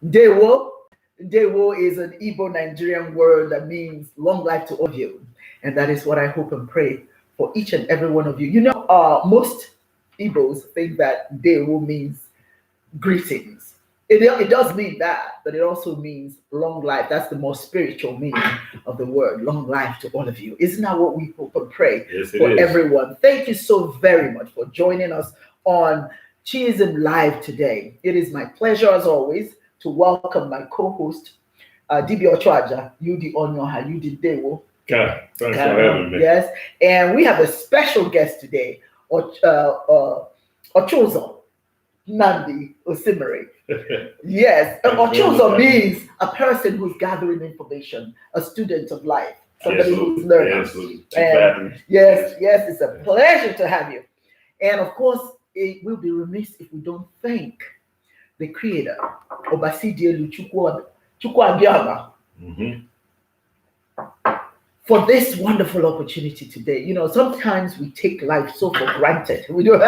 Dewo. Dewo is an Igbo Nigerian word that means long life to all of you. And that is what I hope and pray for each and every one of you. Most Igbos think that Dewo means greetings. It does mean that, but it also means long life. That's the more spiritual meaning of the word, long life to all of you. Isn't that what we hope and pray for everyone? Thank you so very much for joining us on Chism Live today. It is my pleasure, as always, to welcome my co-host, DB Ochoaja, UD Onyoha, UD Dewo. Thanks for having me. Yes, and we have a special guest today, Ochozo Nandi Osimiri. Yes, Ochozo means a person who's gathering information, a student of life, somebody who's learning. Yes, it's a pleasure to have you. And of course, it will be remiss if we don't thank the creator, Obasidielu Chukwuabiama, for this wonderful opportunity today. Sometimes we take life so for granted. We don't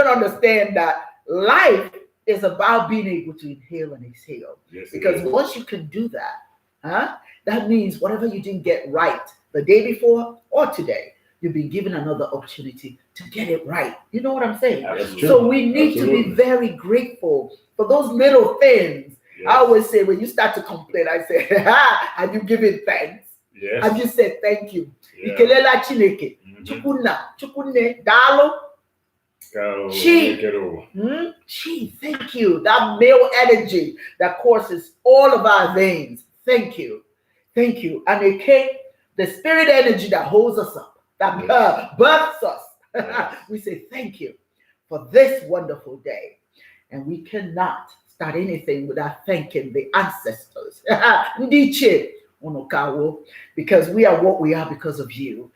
understand that life is about being able to inhale and exhale. Yes, because once you can do that, that means whatever you didn't get right the day before or today, you've been given another opportunity to get it right. You know what I'm saying? So we need to be very grateful for those little things. Yes. I always say, when you start to complain, I say, have you given thanks? Yes. Have you said thank you? Yeah. Ikelela Chineke, Chukwunne, Dalo. She, thank you. That male energy that courses all of our veins. Thank you. Thank you. And the spirit energy that holds us up, that births us. Yes. We say thank you for this wonderful day. And we cannot start anything without thanking the ancestors. Ndiche Onokawo, because we are what we are because of you.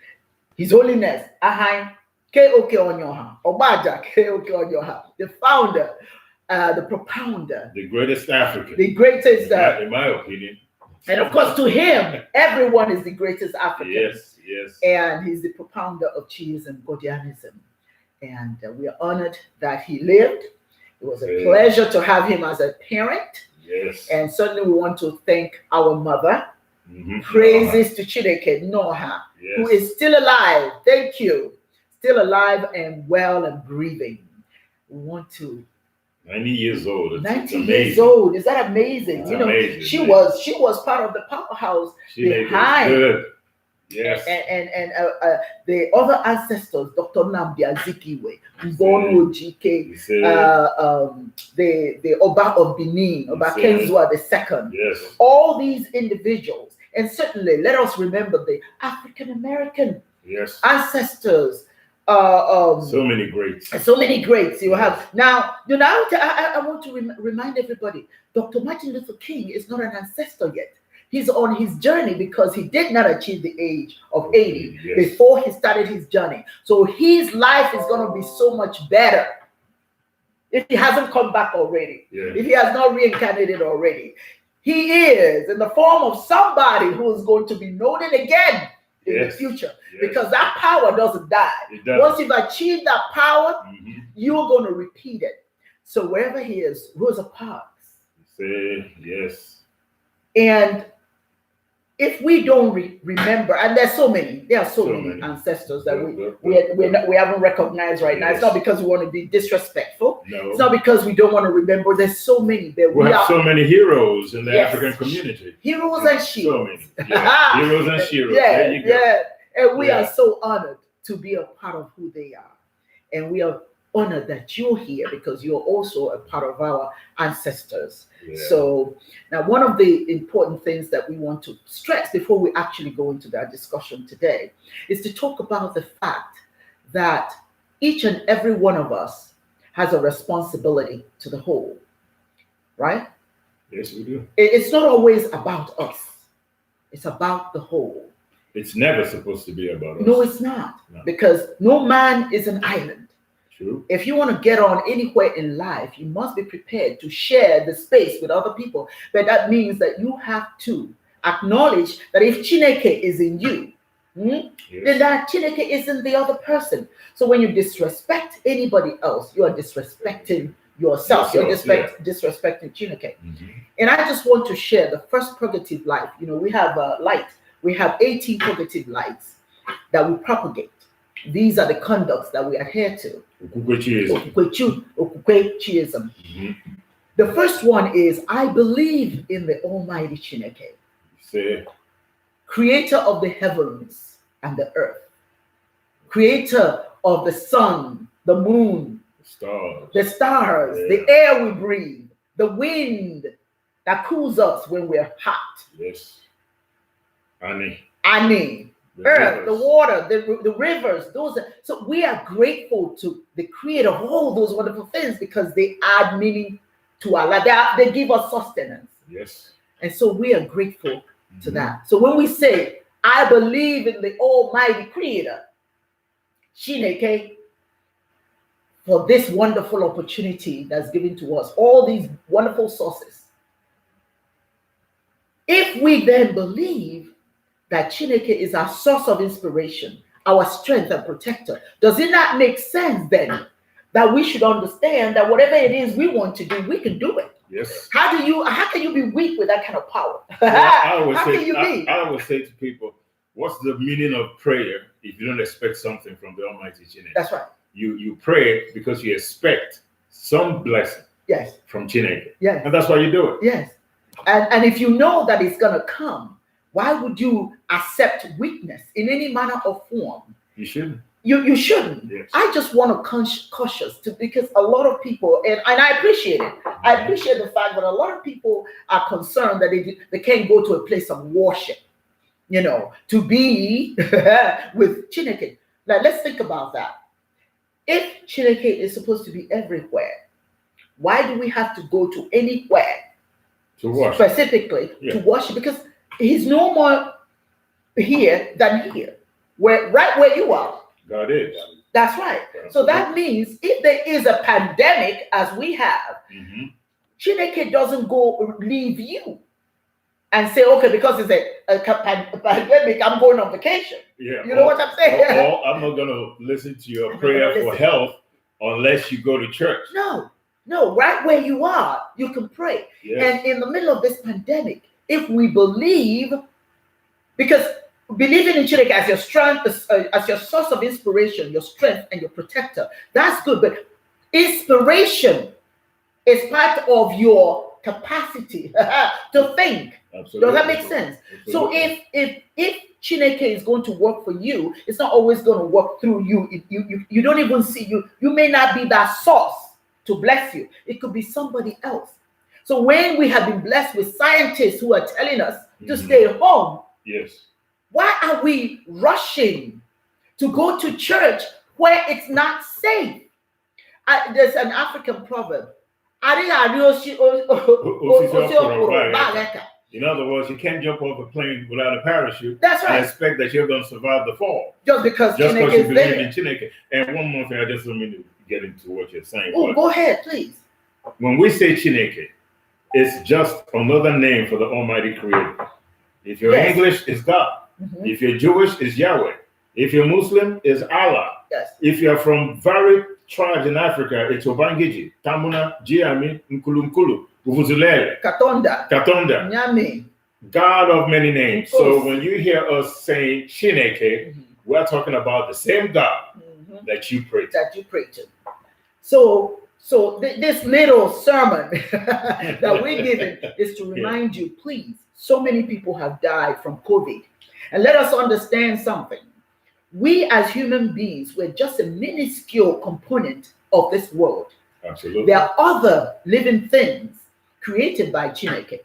His Holiness, Ahai K.O.K. Onyoha, Obaja K.O.K. Onyoha, the founder, the propounder. The greatest African. The greatest. In my opinion. And of course, to him, everyone is the greatest African. Yes. And he's the propounder of Chism and Godianism. And we are honored that he lived. It was a pleasure to have him as a parent. Yes. And certainly we want to thank our mother. Praises to Chineke Noha, who is still alive. Thank you. Still alive and well and breathing. We want to 90 years old. 90 years old. Is that amazing? It's amazing. She was part of the powerhouse behind. Good. Yes. And the other ancestors, Dr. Nnamdi Azikiwe, Mbonu Ojike, the Oba of Benin, Oba Kenzua II. Yes. All these individuals, and certainly let us remember the African American ancestors. So many greats. So many greats you have. Now, I want to remind everybody, Dr. Martin Luther King is not an ancestor yet. He's on his journey because he did not achieve the age of 80 before he started his journey. So his life is going to be so much better if he hasn't come back already, if he has not reincarnated already. He is in the form of somebody who is going to be noted again in the future, because that power doesn't die. Once you've achieved that power, you're going to repeat it. So wherever he is, Rosa Parks. Say yes. And if we don't remember, and there are so many ancestors that we haven't recognized right now. It's not because we want to be disrespectful. No. It's not because we don't want to remember. There's so many. We have so many heroes in the African community. Heroes and So many. Heroes and sheroes. There you go. And we are so honored to be a part of who they are. And we are honored that you're here because you're also a part of our ancestors. So now one of the important things that we want to stress before we actually go into that discussion today is to talk about the fact that each and every one of us has a responsibility to the whole, right? Yes, we do. It's not always about us. It's about the whole. It's never supposed to be about us. No, it's not. No. Because no man is an island. True. If you want to get on anywhere in life, you must be prepared to share the space with other people. But that means that you have to acknowledge that if Chineke is in you, then that Chineke is in the other person. So when you disrespect anybody else, you are disrespecting yourself. You're disrespecting Chineke. Mm-hmm. And I just want to share the first purgative life. You know, we have light. We have 18 purgative lights that we propagate. These are the conducts that we adhere to. Okukwe-chiism. Mm-hmm. The first one is, I believe in the Almighty Chineke, creator of the heavens and the earth, creator of the sun, the moon, the stars, the air we breathe, the wind that cools us when we're hot. Yes. Ani. Earth, rivers. The water, the rivers, so we are grateful to the creator of all those wonderful things because they add meaning to our life. They give us sustenance. Yes. And so we are grateful to that. So when we say, I believe in the Almighty Creator, Chineke, for this wonderful opportunity that's given to us, all these wonderful sources. If we then believe that Chineke is our source of inspiration, our strength and protector, does it not make sense then that we should understand that whatever it is we want to do, we can do it? Yes. How can you be weak with that kind of power? I always say to people, what's the meaning of prayer if you don't expect something from the Almighty Chineke? That's right. You pray because you expect some blessing. Yes. From Chineke. Yes. And that's why you do it. Yes. And if you know that it's gonna come, why would you accept weakness in any manner or form? You shouldn't. You shouldn't. Yes. I just want to cautious because a lot of people, and I appreciate it. I appreciate the fact that a lot of people are concerned that they can't go to a place of worship, to be with Chineke. Now let's think about that. If Chineke is supposed to be everywhere, why do we have to go to anywhere to worship? Specifically to worship? Because he's no more here than here. Right where you are. God is. That's right. So that means if there is a pandemic, as we have, Chineke doesn't go leave you and say, okay, because it's a pandemic, I'm going on vacation. Yeah. You know what I'm saying? I'm not going to listen to your prayer for health unless you go to church. No, right where you are, you can pray. Yes. And in the middle of this pandemic, if we believe, because believing in Chineke as your strength, as your source of inspiration, your strength and your protector, that's good. But inspiration is part of your capacity to think. Absolutely. Does that make sense? Absolutely. So if Chineke is going to work for you, it's not always going to work through you. You don't even see you. You may not be that source to bless you. It could be somebody else. So when we have been blessed with scientists who are telling us to stay home, yes. Why are we rushing to go to church where it's not safe? There's an African proverb. In other words, you can't jump off a plane without a parachute. That's right. And expect that you're going to survive the fall. Just because you believe in Chineke. And one more thing, I just don't mean to get into what you're saying. Oh, go ahead, please. When we say Chineke, it's just another name for the Almighty Creator. If you're English, it's God. If you're Jewish, it's Yahweh. If you're Muslim, it's Allah. Yes. If you're from varied tribes in Africa, it's Obangiji, Tamuna, Jiami, Nkulunkulu, Uvuzulele, Katonda, Nyame, God of many names. So when you hear us saying Chineke, we're talking about the same God that you pray to. So this little sermon that we're giving is to remind you, please, so many people have died from COVID. And let us understand something. We as human beings, we're just a minuscule component of this world. Absolutely. There are other living things created by Chineke.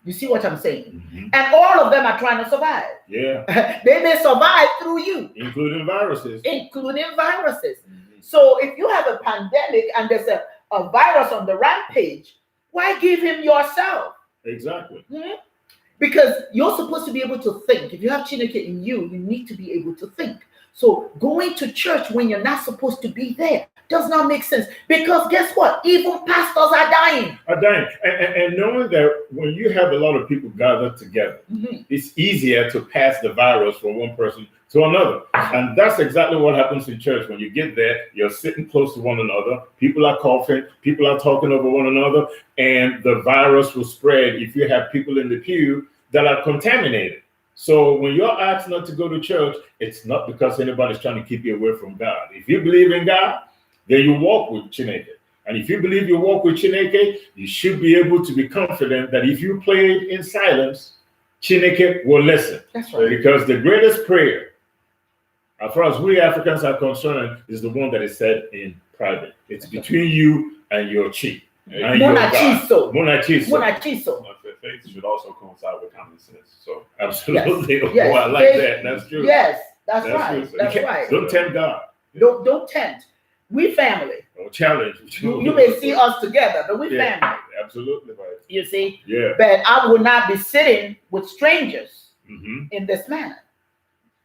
You see what I'm saying? And all of them are trying to survive. Yeah. They may survive through you. Including viruses. So if you have a pandemic and there's a virus on the rampage, why give him yourself? Exactly. Because you're supposed to be able to think. If you have Chineke in you, you need to be able to think. So going to church when you're not supposed to be there does not make sense, because guess what? Even pastors are dying. And knowing that when you have a lot of people gathered together, it's easier to pass the virus from one person to another. And that's exactly what happens in church. When you get there, you're sitting close to one another. People are coughing. People are talking over one another. And the virus will spread if you have people in the pew that are contaminated. So when you're asked not to go to church, it's not because anybody's trying to keep you away from God. If you believe in God, then you walk with Chineke. And if you believe you walk with Chineke, you should be able to be confident that if you played in silence, Chineke will listen. That's right. Because the greatest prayer, as far as we Africans are concerned, is the one that is said in private. It's between you and your chief. And your God. Monachiso. Faith should also coincide with common sense. So absolutely. Yes. Oh, I like that. That's true. Yes, that's right. True. That's right. Don't tempt God. Don't tempt. We family. Don't challenge. You may see us together, but we family. Absolutely right. You see? Yeah. But I would not be sitting with strangers in this manner.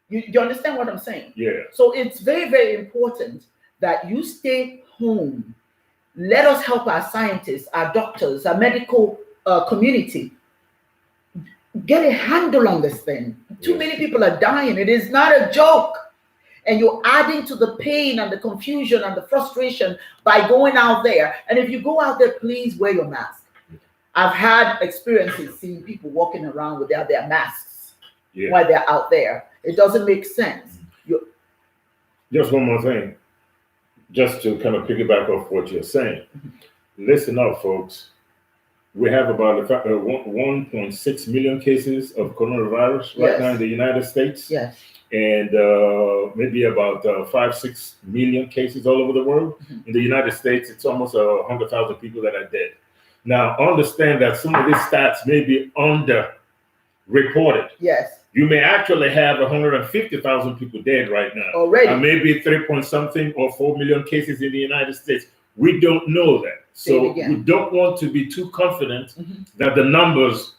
You understand what I'm saying? Yeah. So it's very, very important that you stay home. Let us help our scientists, our doctors, our medical community get a handle on this thing. Too many people are dying. It is not a joke. And you're adding to the pain and the confusion and the frustration by going out there. And if you go out there, please wear your mask. I've had experiences seeing people walking around without their masks while they're out there. It doesn't make sense. Just one more thing, just to kind of piggyback off what you're saying. Listen up, folks. We have about 1.6 million cases of coronavirus right now in the United States. Yes. And maybe about 5-6 million cases all over the world. In the United States, it's almost 100,000 people that are dead. Now, understand that some of these stats may be under-reported. Yes. You may actually have 150,000 people dead right now. Already. And maybe 3-point-something or 4 million cases in the United States. We don't know that. So we don't want to be too confident that the numbers,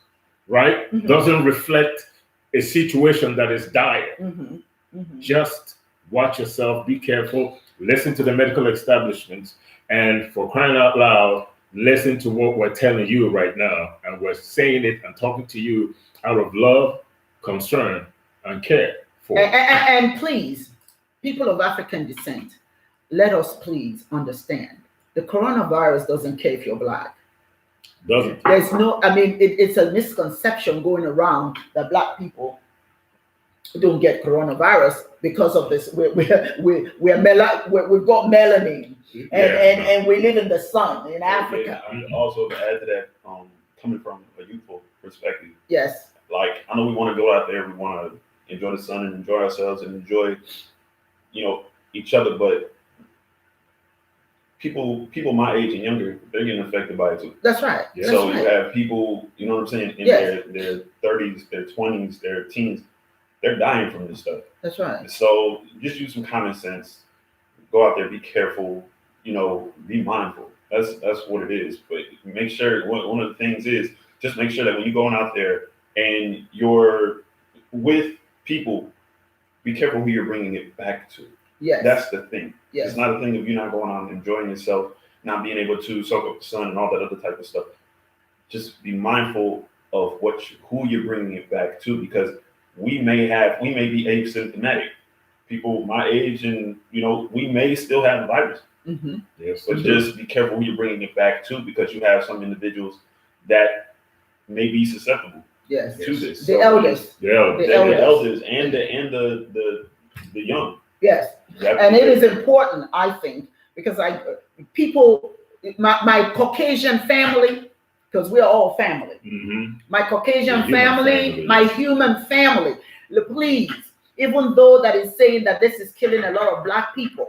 doesn't reflect a situation that is dire. Just watch yourself, be careful, listen to the medical establishments, and for crying out loud, listen to what we're telling you right now. And we're saying it and talking to you out of love, concern, and care. And please, people of African descent, let us please understand. The coronavirus doesn't care if you're Black. Doesn't. There's no, it's a misconception going around that Black people don't get coronavirus because of this. We've got melanin and we live in the sun in Africa. And also to add to that, coming from a youthful perspective. Yes. Like, I know we want to go out there, we want to enjoy the sun and enjoy ourselves and enjoy, each other, but people my age and younger, they're getting affected by it too. That's right. You have people, you know what I'm saying, in their 30s, their 20s, their teens, they're dying from this stuff. That's right. So just use some common sense. Go out there, be careful, be mindful. That's what it is. But make sure, one of the things is, just make sure that when you're going out there and you're with people, be careful who you're bringing it back to. Yes. That's the thing. Yes. It's not a thing of you not going out and enjoying yourself, not being able to soak up the sun and all that other type of stuff. Just be mindful of who you're bringing it back to, because we may be asymptomatic. People my age and, we may still have the virus. Yes, but just be careful who you're bringing it back to, because you have some individuals that may be susceptible to this. The elders. The elders and the young. Yes. And it is important, I think, because my Caucasian family, because we're all family. My Caucasian family, my human family, please, even though that is saying that this is killing a lot of Black people,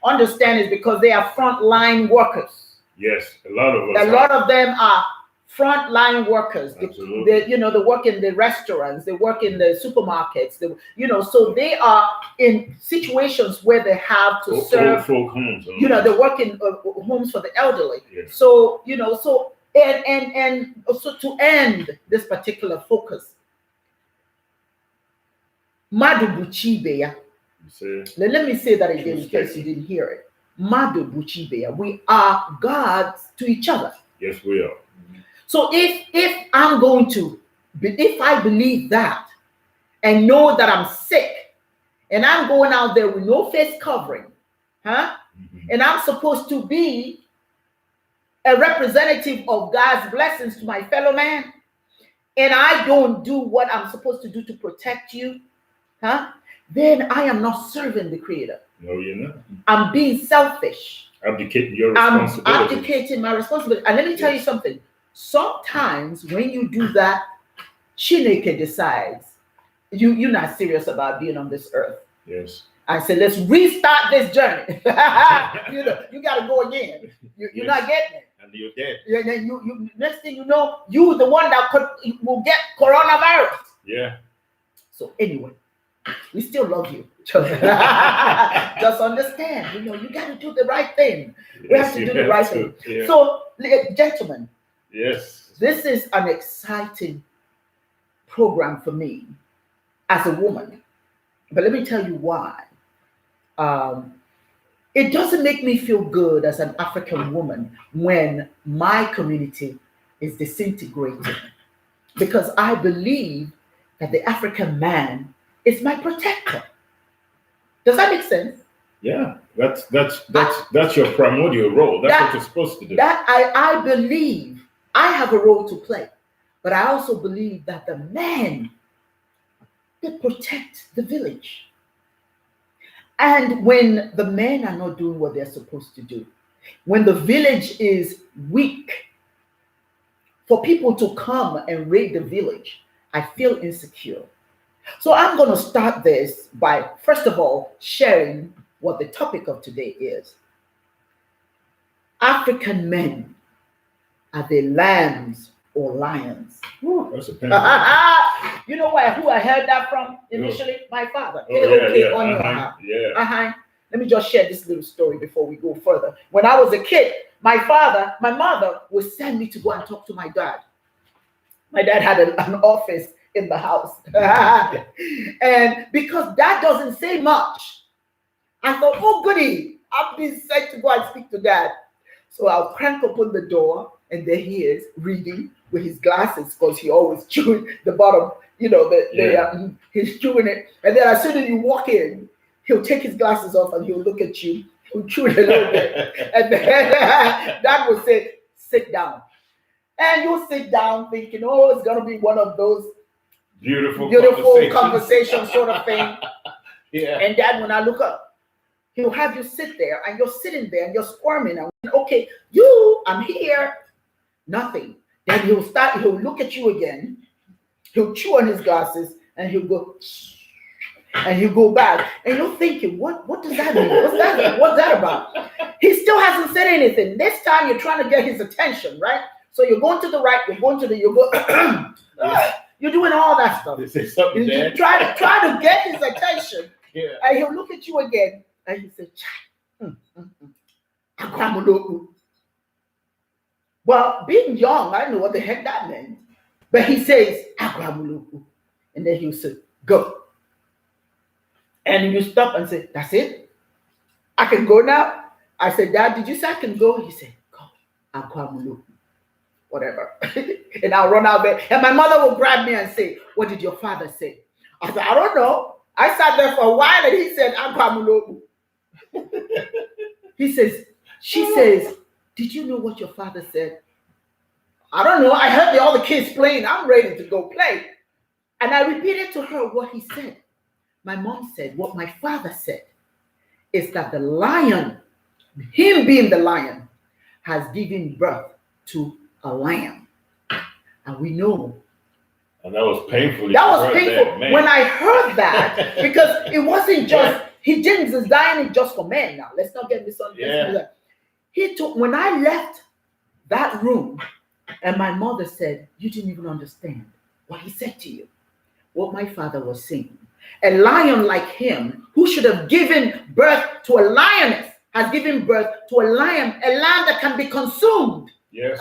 understand it's because they are frontline workers. Yes, a lot of us. A lot of them are frontline workers. Absolutely. They work in the restaurants, they work in the supermarkets, so they are in situations where they have to serve folk homes. They work in homes for the elderly. Yes. So and so to end this particular focus, Madu Buchibeya, See? Let me say that again True in case you statement. didn't hear it. Madu Buchibea. We are gods to each other. Yes, we are. So if I'm going to, if I believe that and know that I'm sick and I'm going out there with no face covering, huh? Mhm. And I'm supposed to be a representative of God's blessings to my fellow man, and I don't do what I'm supposed to do to protect you, huh? Then I am not serving the Creator. No, you're not. I'm being selfish. Abdicating your I'm responsibility. abdicating my responsibility. And let me tell you Yes. something. Sometimes when you do that, Chineke decides you're not serious about being on this earth. Yes. I said, let's restart this journey. You got to go again. You're Yes. not getting it. And you're dead. And then you next thing you know, you the one that will get coronavirus. Yeah. So anyway, we still love you. Just understand, you got to do the right thing. We have to you do the right to. thing. Yeah. So, gentlemen, Yes. this is an exciting program for me as a woman. But let me tell you why. It doesn't make me feel good as an African woman when my community is disintegrating, because I believe that the African man is my protector. Does that make sense? Yeah. That's your primordial role. That's what you're supposed to do. That I believe I have a role to play, but I also believe that the men, they protect the village. And when the men are not doing what they're supposed to do, when the village is weak, for people to come and raid the village, I feel insecure. So I'm going to start this by, first of all, sharing what the topic of today is. African men, are they lambs or lions? That's a painful. You know who I heard that from initially? My father. Oh, yeah. Yeah. Let me just share this little story before we go further. When I was a kid, my mother would send me to go and talk to my dad. My dad had an office in the house. And because dad doesn't say much, I thought, oh goody, I've been sent to go and speak to dad. So I'll crank open the door, and there he is reading with his glasses, because he always chewing the bottom, he's chewing it. And then as soon as you walk in, he'll take his glasses off and he'll look at you, he'll chew it a little bit. And then dad will say, sit down. And you'll sit down thinking, oh, it's going to be one of those beautiful conversation sort of thing. Yeah. And dad, when I look up, he'll have you sit there, and you're sitting there and you're squirming. And okay, I'm here. Nothing. Then he'll look at you again. He'll chew on his glasses and he'll go, and he'll go back. And you're thinking, what does that mean? What's that about? He still hasn't said anything. This time you're trying to get his attention, right? So you're going to the right, you're doing all that stuff. You try to get his attention. Yeah. And he'll look at you again and he says, well, being young, I know what the heck that meant. But he says, and then he'll say, go. And you stop and say, that's it? I can go now? I said, Dad, did you say I can go? He said, go. Whatever. And I'll run out there. And my mother will grab me and say, what did your father say? I said, I don't know. I sat there for a while and he said, she says, did you know what your father said? I don't know. I heard all the kids playing. I'm ready to go play. And I repeated to her what he said. My mom said, what my father said is that the lion, him being the lion, has given birth to a lamb. And we know. And that was painful. That was painful when I heard that, because it wasn't just, he didn't design it just for men now. Let's not get misunderstood. Yeah. When I left that room, and my mother said, you didn't even understand what he said to you, what my father was saying. A lion like him, who should have given birth to a lioness, has given birth to a lion, a lamb that can be consumed. Yes.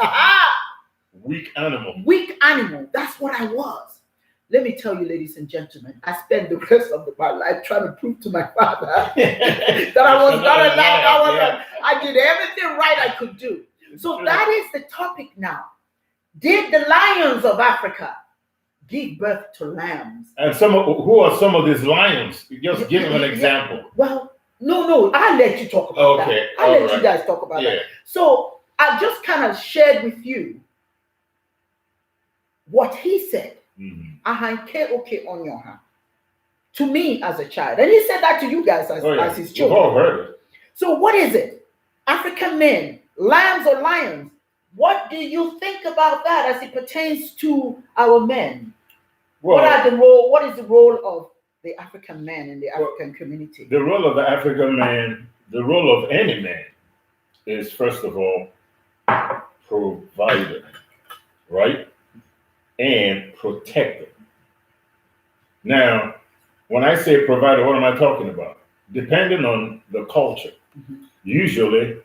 Weak animal. Weak animal. That's what I was. Let me tell you, ladies and gentlemen, I spent the rest of my life trying to prove to my father that I was not a liar. I did everything right I could do. So that is the topic now. Did the lions of Africa give birth to lambs? And who are some of these lions? Just give them an example. Well, no, I'll let you talk about that. I'll let you guys talk about that. So I just kind of shared with you what he said. To me as a child. And he said that to you guys as his children. We've all heard it. So what is it? African men, lambs or lions? What do you think about that as it pertains to our men? Well, what is the role of the African man in the African community? The role of the African man, the role of any man is, first of all, provider, right? And protector. Now, when I say provider, what am I talking about? Depending on the culture, usually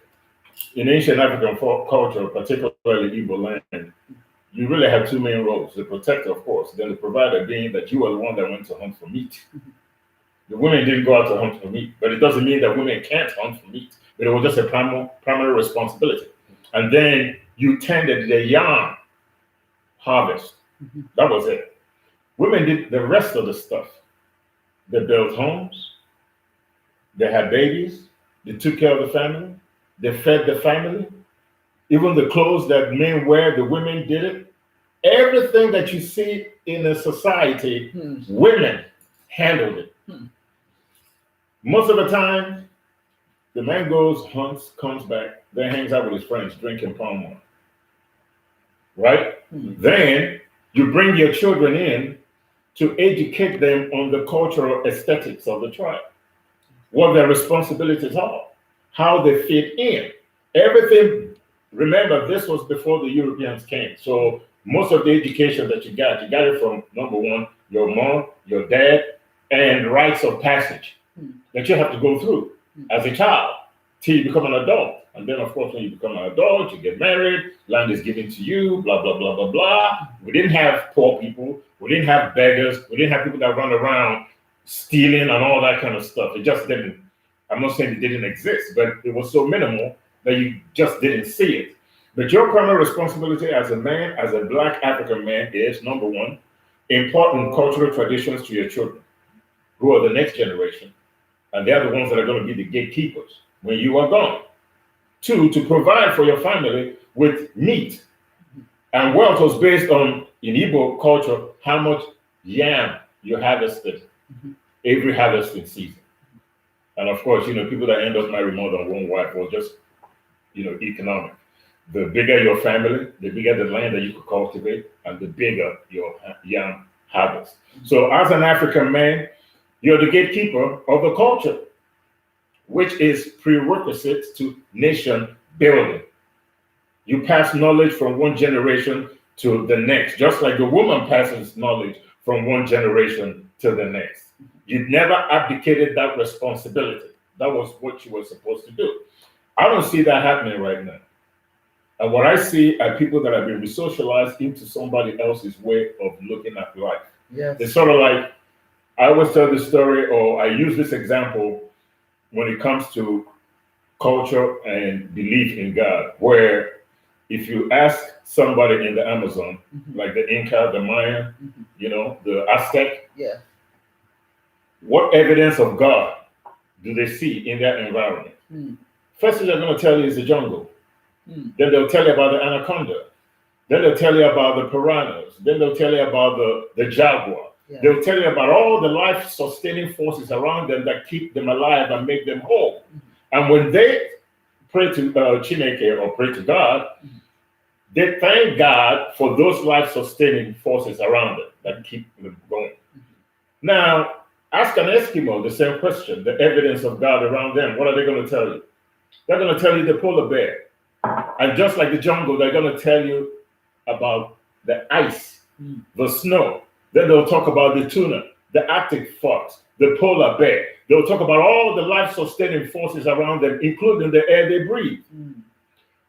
in ancient African culture, particularly Igbo land, you really have two main roles: the protector, of course, then the provider, being that you are the one that went to hunt for meat. The women didn't go out to hunt for meat, but it doesn't mean that women can't hunt for meat. But it was just a primary responsibility. And then you tended the yam harvest. That was it. Women did the rest of the stuff. They built homes. They had babies. They took care of the family. They fed the family. Even the clothes that men wear, the women did it. Everything that you see in a society, women handled it. Most of the time, the man goes, hunts, comes back, then hangs out with his friends, drinking palm wine. Right? Then you bring your children in to educate them on the cultural aesthetics of the tribe, what their responsibilities are, how they fit in. Everything, remember, this was before the Europeans came. So most of the education that you got it from, number one, your mom, your dad, and rites of passage that you have to go through as a child till you become an adult. And then, of course, when you become an adult, you get married, land is given to you, blah, blah, blah, blah, blah. We didn't have poor people. We didn't have beggars. We didn't have people that run around stealing and all that kind of stuff. It just didn't. I'm not saying it didn't exist, but it was so minimal that you just didn't see it. But your primary responsibility as a man, as a Black African man, is, number one, important cultural traditions to your children, who are the next generation. And they're the ones that are going to be the gatekeepers when you are gone. Two, to provide for your family with meat. And wealth was based on, in Igbo culture, how much yam you harvested every harvesting season. And of course, people that end up marrying more than one wife was just, economic. The bigger your family, the bigger the land that you could cultivate, and the bigger your yam harvest. So as an African man, you're the gatekeeper of the culture, which is prerequisite to nation building. You pass knowledge from one generation to the next, just like the woman passes knowledge from one generation to the next. You never abdicated that responsibility. That was what you were supposed to do. I don't see that happening right now. And what I see are people that have been resocialized into somebody else's way of looking at life. Yes. It's sort of like, I always tell this story, or I use this example when it comes to culture and belief in God, where if you ask somebody in the Amazon, like the Inca, the Maya, the Aztec, what evidence of God do they see in their environment? First thing they're going to tell you is the jungle. Then they'll tell you about the anaconda. Then they'll tell you about the piranhas. Then they'll tell you about the jaguar. They'll tell you about all the life-sustaining forces around them that keep them alive and make them whole. And when they pray to Chineke or pray to God, they thank God for those life-sustaining forces around them that keep them going. Now, ask an Eskimo the same question, the evidence of God around them. What are they going to tell you? They're going to tell you the polar bear. And just like the jungle, they're going to tell you about the ice, the snow. Then they'll talk about the tuna, the Arctic fox, the polar bear. They'll talk about all the life-sustaining forces around them, including the air they breathe.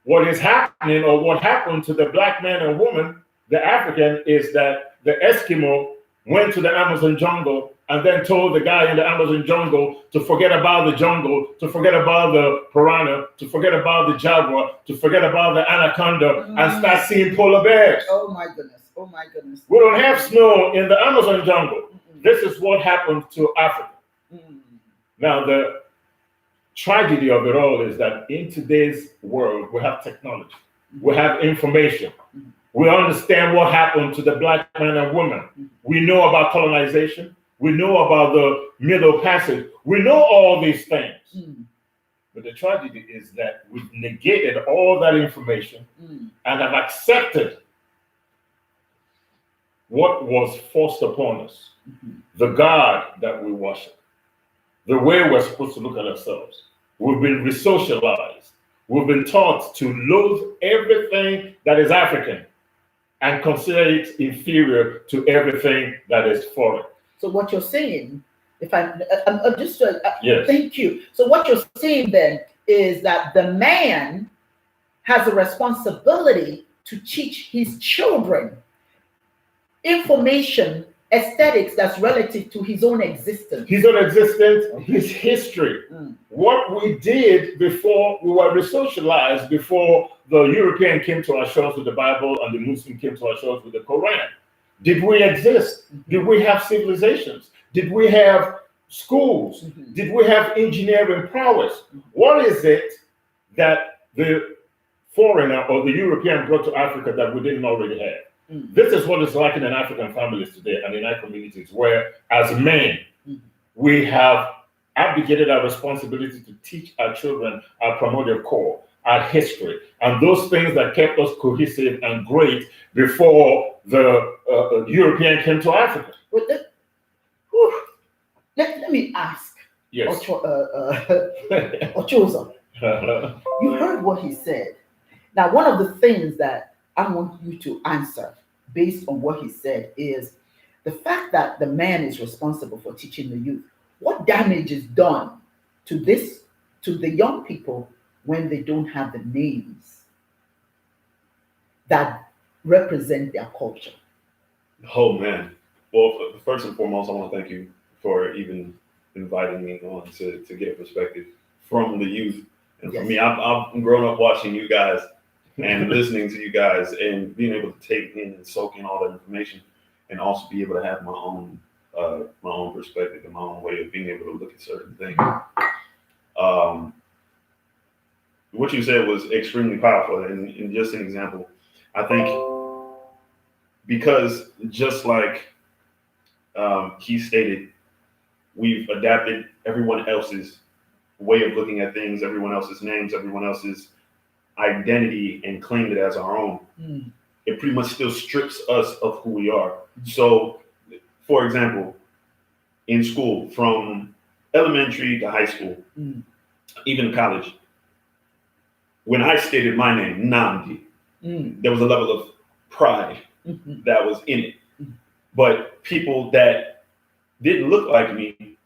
What is happening, or what happened to the Black man and woman, the African, is that the Eskimo went to the Amazon jungle and then told the guy in the Amazon jungle to forget about the jungle, to forget about the piranha, to forget about the jaguar, to forget about the anaconda, and start seeing polar bears. Oh my goodness. Oh my goodness. We don't have snow in the Amazon jungle. This is what happened to Africa. Now, the tragedy of it all is that in today's world, we have technology, we have information. We understand what happened to the black man and woman. We know about colonization. We know about the Middle Passage. We know all these things. But the tragedy is that we've negated all that information and have accepted what was forced upon us, the God that we worship, the way we're supposed to look at ourselves. We've been resocialized. We've been taught to loathe everything that is African and consider it inferior to everything that is foreign. So what you're saying, if I'm just Yes. thank you. So what you're saying then is that the man has a responsibility to teach his children information, aesthetics that's relative to his own existence. His own existence, his history, what we did before we were resocialized, before the European came to our shores with the Bible and the Muslim came to our shores with the Quran. Did we exist? Did we have civilizations? Did we have schools? Did we have engineering prowess? What is it that the foreigner or the European brought to Africa that we didn't already have? This is what it's like in African families today and in our communities, where as men, we have abdicated our responsibility to teach our children our primordial core, our history, and those things that kept us cohesive and great before the European came to Africa. Well, let me ask. Yes. Ochoza, you heard what he said. Now, one of the things that I want you to answer based on what he said is the fact that the man is responsible for teaching the youth. What damage is done to the young people when they don't have the names that represent their culture? Oh man. Well, first and foremost, I want to thank you for even inviting me on to get a perspective from the youth. And for me, I've grown up watching you guys and listening to you guys and being able to take in and soak in all that information and also be able to have my own perspective and my own way of being able to look at certain things. What you said was extremely powerful. And just an example, I think because just like he stated, we've adapted everyone else's way of looking at things, everyone else's names, everyone else's identity and claimed it as our own. It pretty much still strips us of who we are. So, for example, in school, from elementary to high school, even college, when I stated my name, Nnamdi, there was a level of pride that was in it. But people that didn't look like me,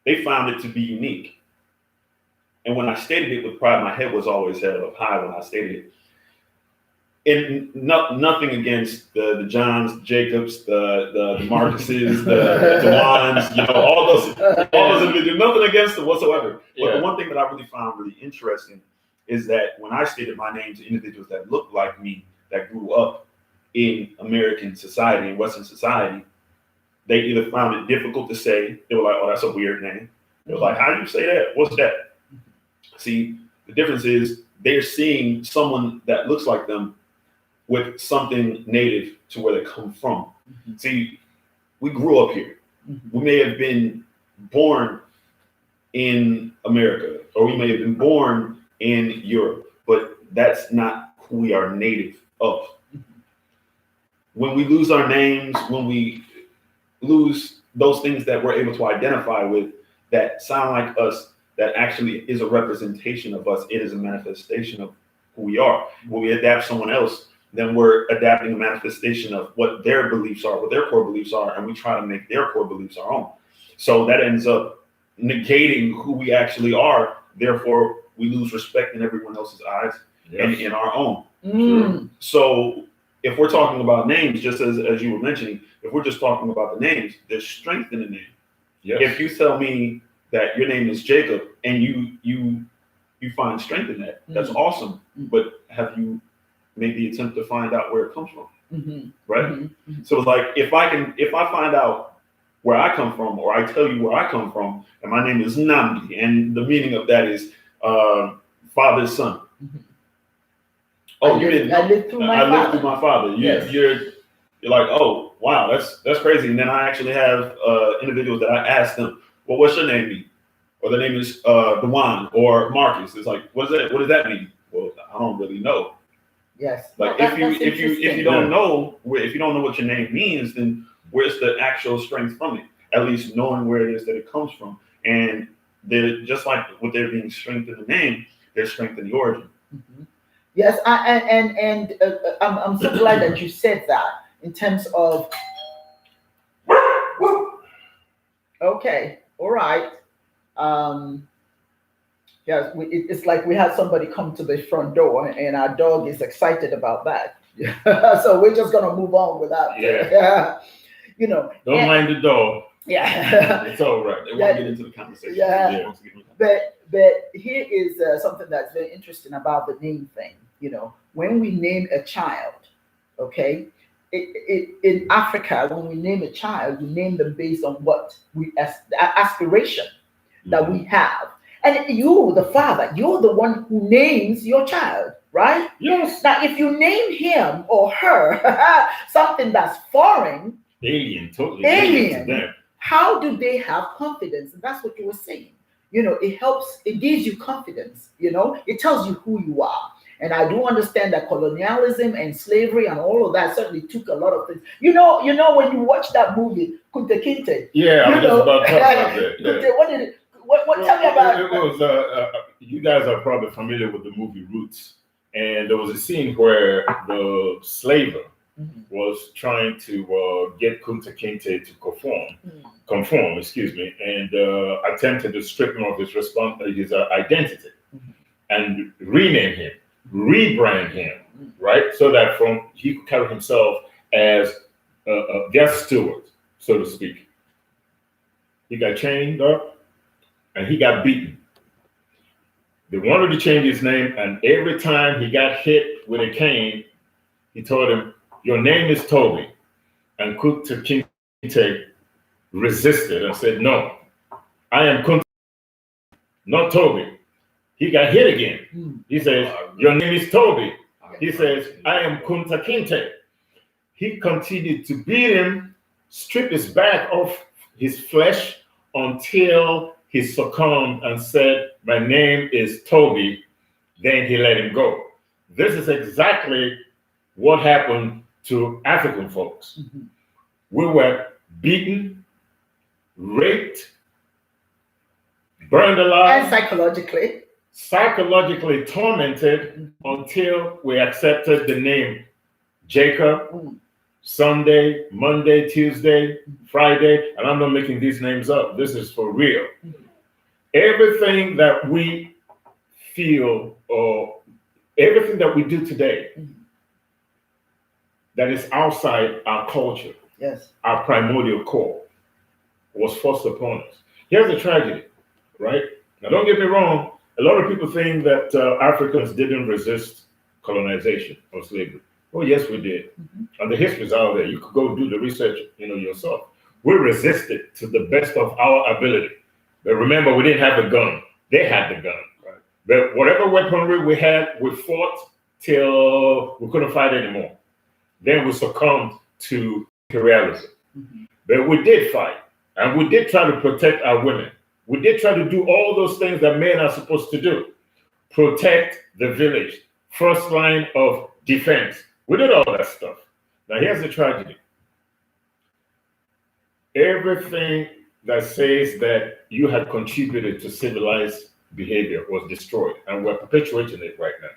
they found it to be unique. And when I stated it with pride, my head was always held up high when I stated it. And nothing against the Johns, Jacobs, the Marcuses, the Dewans, all those individuals, nothing against them whatsoever. But the one thing that I really found really interesting is that when I stated my name to individuals that looked like me, that grew up in American society, in Western society, they either found it difficult to say, they were like, oh, that's a weird name. They were like, how do you say that? What's that? See, the difference is they're seeing someone that looks like them with something native to where they come from. See, we grew up here. We may have been born in America, or we may have been born in Europe, but that's not who we are native of. When we lose our names, when we lose those things that we're able to identify with that sound like us, that actually is a representation of us, it is a manifestation of who we are. When we adapt someone else, then we're adapting a manifestation of what their beliefs are, what their core beliefs are, and we try to make their core beliefs our own. So that ends up negating who we actually are. Therefore, we lose respect in everyone else's eyes and in our own. So if we're talking about names, just as you were mentioning, if we're just talking about the names, there's strength in the name. Yes. If you tell me that your name is Jacob and you find strength in that, that's awesome. But have you made the attempt to find out where it comes from? Right? So it's like if I find out where I come from, or I tell you where I come from, and my name is Namdi, and the meaning of that is father's son. Oh, you didn't know. I lived through my father. Yes. You're like, oh wow, that's crazy. And then I actually have individuals that I ask them, well, what's your name mean? Or the name is Dewan or Marcus. It's like, what does that mean? Well, I don't really know. Yes. Like if you don't know what your name means, then where's the actual strength from it? At least knowing where it is that it comes from. And they're just like with there being strength in the name, there's strength in the origin. Yes, I'm so glad that you said that in terms of. Okay, all right. Yes, it's like we had somebody come to the front door, and our dog is excited about that. So we're just gonna move on with that. Yeah. Don't mind the dog. Yeah. It's all right. They want to get into the conversation. Yeah. But here is something that's very interesting about the name thing. When we name a child, okay, in Africa, when we name a child, we name them based on what the aspiration that we have. And you, the father, you're the one who names your child, right? Yes. Now, if you name him or her something that's foreign, totally alien, to them, how do they have confidence? And that's what you were saying. It helps, it gives you confidence, it tells you who you are. And I do understand that colonialism and slavery and all of that certainly took a lot of things. When you watch that movie, Kunta Kinte. Yeah, I was just about to talk about that. Yeah. What tell me about it? Was you guys are probably familiar with the movie Roots, and there was a scene where the slaver was trying to get Kunta Kinte to conform, and attempted to strip him of his identity and rename him, rebrand him, right? So that he could carry himself as a guest steward, so to speak. He got chained up and he got beaten. They wanted to change his name, and every time he got hit with a cane, he told him, "Your name is Toby." And Kunta Kinte resisted and said, "No, I am Kunta, not Toby." He got hit again. He says, "Your name is Toby." He says, "I am Kunta Kinte." He continued to beat him, strip his back off his flesh until he succumbed and said, "My name is Toby." Then he let him go. This is exactly what happened to African folks. We were beaten, raped, burned alive, and psychologically tormented until we accepted the name Jacob, Sunday, Monday, Tuesday, Friday, and I'm not making these names up. This is for real. Everything that we feel or everything that we do today that is outside our culture, our primordial core, was forced upon us. Here's the tragedy, right? Now, don't get me wrong. A lot of people think that Africans didn't resist colonization or slavery. Oh, yes, we did. And the history's out there. You could go do the research, yourself. We resisted to the best of our ability. But remember, we didn't have the gun. They had the gun. Right? But whatever weaponry we had, we fought till we couldn't fight anymore. Then we succumbed to imperialism. But we did fight. And we did try to protect our women. We did try to do all those things that men are supposed to do. Protect the village. First line of defense. We did all that stuff. Now here's the tragedy. Everything that says that you had contributed to civilized behavior was destroyed, and we're perpetuating it right now.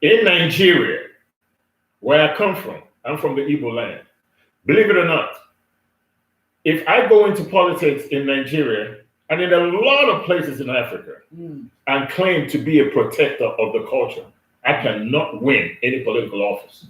In Nigeria, where I come from, I'm from the Igbo land. Believe it or not, if I go into politics in Nigeria and in a lot of places in Africa and claim to be a protector of the culture, I cannot win any political office.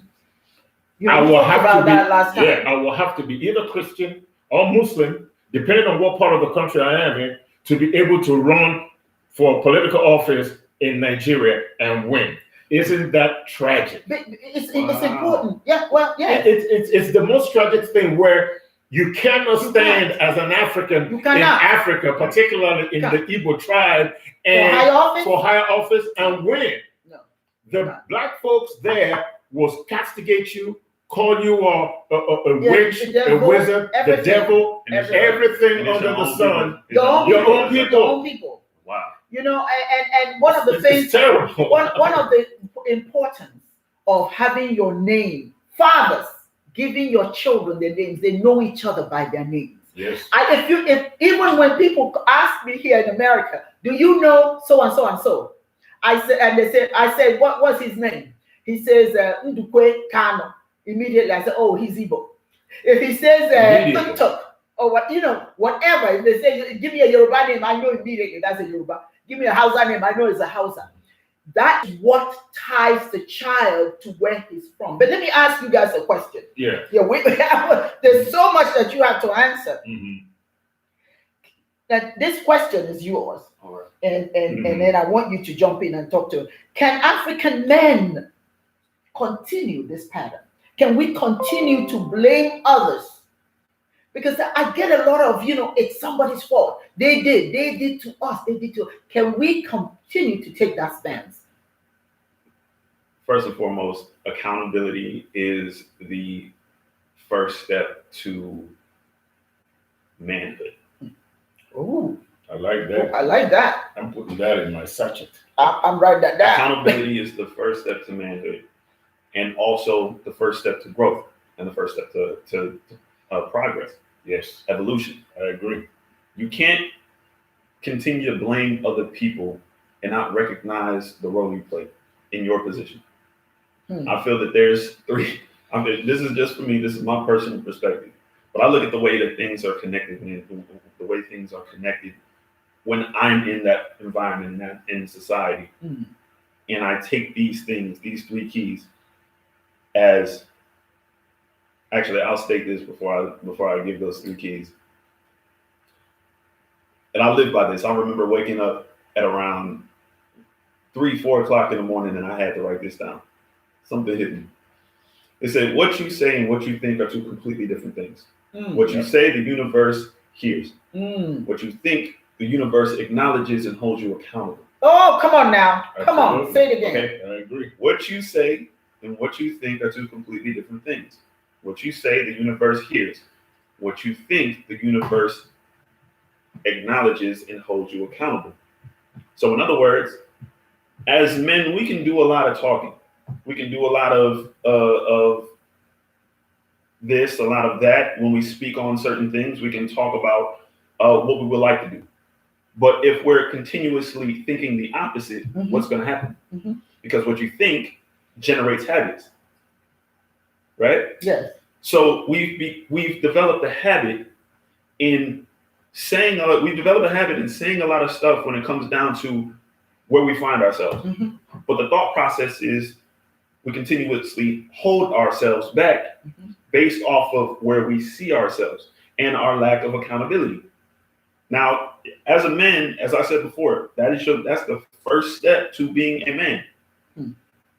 You know, I we will talked have about to be, that last time. yeah, I will have to be either Christian or Muslim, depending on what part of the country I am in, to be able to run for political office in Nigeria and win. Isn't that tragic? But it's Wow. important. Yeah, well, yeah. It's the most tragic thing where you cannot You stand can't. as an African You in cannot. Africa, particularly in the Igbo tribe, For and high office? for higher office and win. No. The black folks there will castigate you, call you a witch, the devil, a wizard, the everything. devil, And it's everything and it's under your the own sun. people. It's Your own Your people. own people. Your own people. Wow. You know, and one of the It's things, terrible. one of the importance of having your name, fathers giving your children their names, they know each other by their names. Yes. If even when people ask me here in America, do you know so and so and so? I said, what's his name? He says Ndukwe Kano. Immediately I said, oh, he's Igbo. If he says Immediately. Tuk or what, whatever, if they say give me a Yoruba name, I know immediately that's a Yoruba. Give me a Hausa name, I know it's a Hausa. That's what ties the child to where he's from. But let me ask you guys a question. Yeah. There's so much that you have to answer. Mm-hmm. That this question is yours. All right. And Mhm. then I want you to jump in and talk to. Can African men continue this pattern? Can we continue to blame others? Because I get a lot of, it's somebody's fault. They did to us, they did to. Can we continue to take that stance? First and foremost, accountability is the first step to manhood. Ooh, I like that. I like that. I'm putting that in my sachet. I'm writing that down. Accountability is the first step to manhood, and also the first step to growth, and the first step to progress, Yes, evolution. I agree. You can't continue to blame other people and not recognize the role you play in your position. I feel that there's three. This is just for me. This is my personal perspective. But I look at the way that things are connected, and the way things are connected when I'm in that environment, in society, and I take these things, these three keys, as actually, I'll state this before I give those three keys. And I live by this. I remember waking up at around 3-4 o'clock in the morning, and I had to write this down. Something hit me. It said, what you say and what you think are two completely different things. What you say, the universe hears. What you think, the universe acknowledges and holds you accountable. Oh, come on now. Come on. Absolutely. Say it again. Okay. I agree. What you say and what you think are two completely different things. What you say, the universe hears. What you think, the universe acknowledges and holds you accountable. So in other words, as men, we can do a lot of talking. We can do a lot of this, a lot of that. When we speak on certain things, we can talk about what we would like to do. But if we're continuously thinking the opposite, what's going to happen? Because what you think generates habits, right? Yes. So we've developed a habit in saying a lot of stuff when it comes down to where we find ourselves. But the thought process is we continuously hold ourselves back based off of where we see ourselves and our lack of accountability. Now, as a man, as I said before, that's the first step to being a man.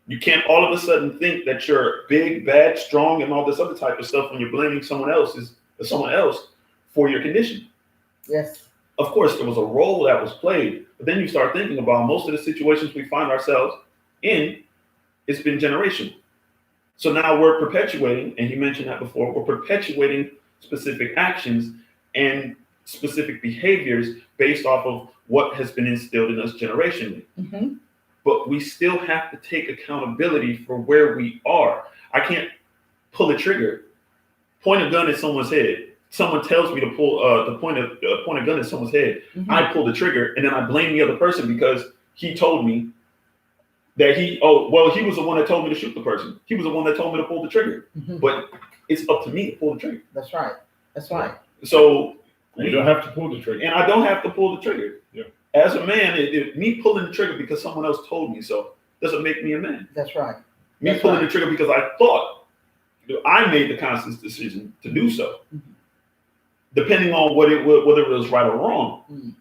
You can't all of a sudden think that you're big, bad, strong, and all this other type of stuff when you're blaming someone else for your condition. Yes. Of course, there was a role that was played, but then you start thinking about most of the situations we find ourselves in, it's been generational. So now we're perpetuating, and you mentioned that before, we're perpetuating specific actions and specific behaviors based off of what has been instilled in us generationally. But we still have to take accountability for where we are. I can't pull a trigger, point a gun at someone's head. Someone tells me to point a gun at someone's head. I pull the trigger, and then I blame the other person because he told me that he was the one that told me to shoot the person. He was the one that told me to pull the trigger. But it's up to me to pull the trigger. That's right. That's right. So You don't have to pull the trigger. and I don't have to pull the trigger. Yeah. As a man, me pulling the trigger because someone else told me so doesn't make me a man. That's right. Me That's pulling right. the trigger because I thought I made the conscious decision to do so, depending on whether it was right or wrong.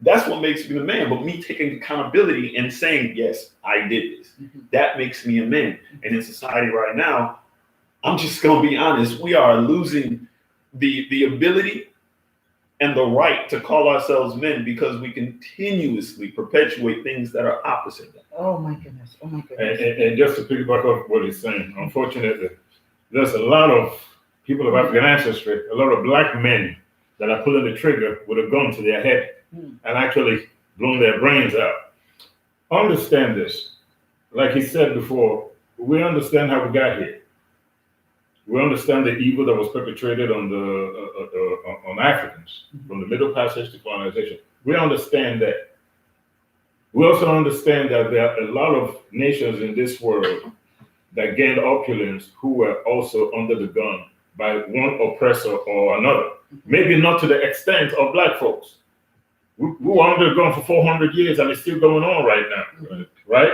That's what makes me the man. But me taking accountability and saying, yes, I did this, that makes me a man. And in society right now, I'm just gonna be honest, we are losing the ability and the right to call ourselves men because we continuously perpetuate things that are opposite. Oh my goodness. Oh my goodness. And just to piggyback off what he's saying, unfortunately, there's a lot of people of African ancestry, a lot of black men that are pulling the trigger with a gun to their head and actually blown their brains out. Understand this. Like he said before, we understand how we got here. We understand the evil that was perpetrated on on Africans from the Middle Passage to colonization. We understand that. We also understand that there are a lot of nations in this world that gained opulence who were also under the gun by one oppressor or another. Maybe not to the extent of black folks. We were under the gun for 400 years and it's still going on right now, right?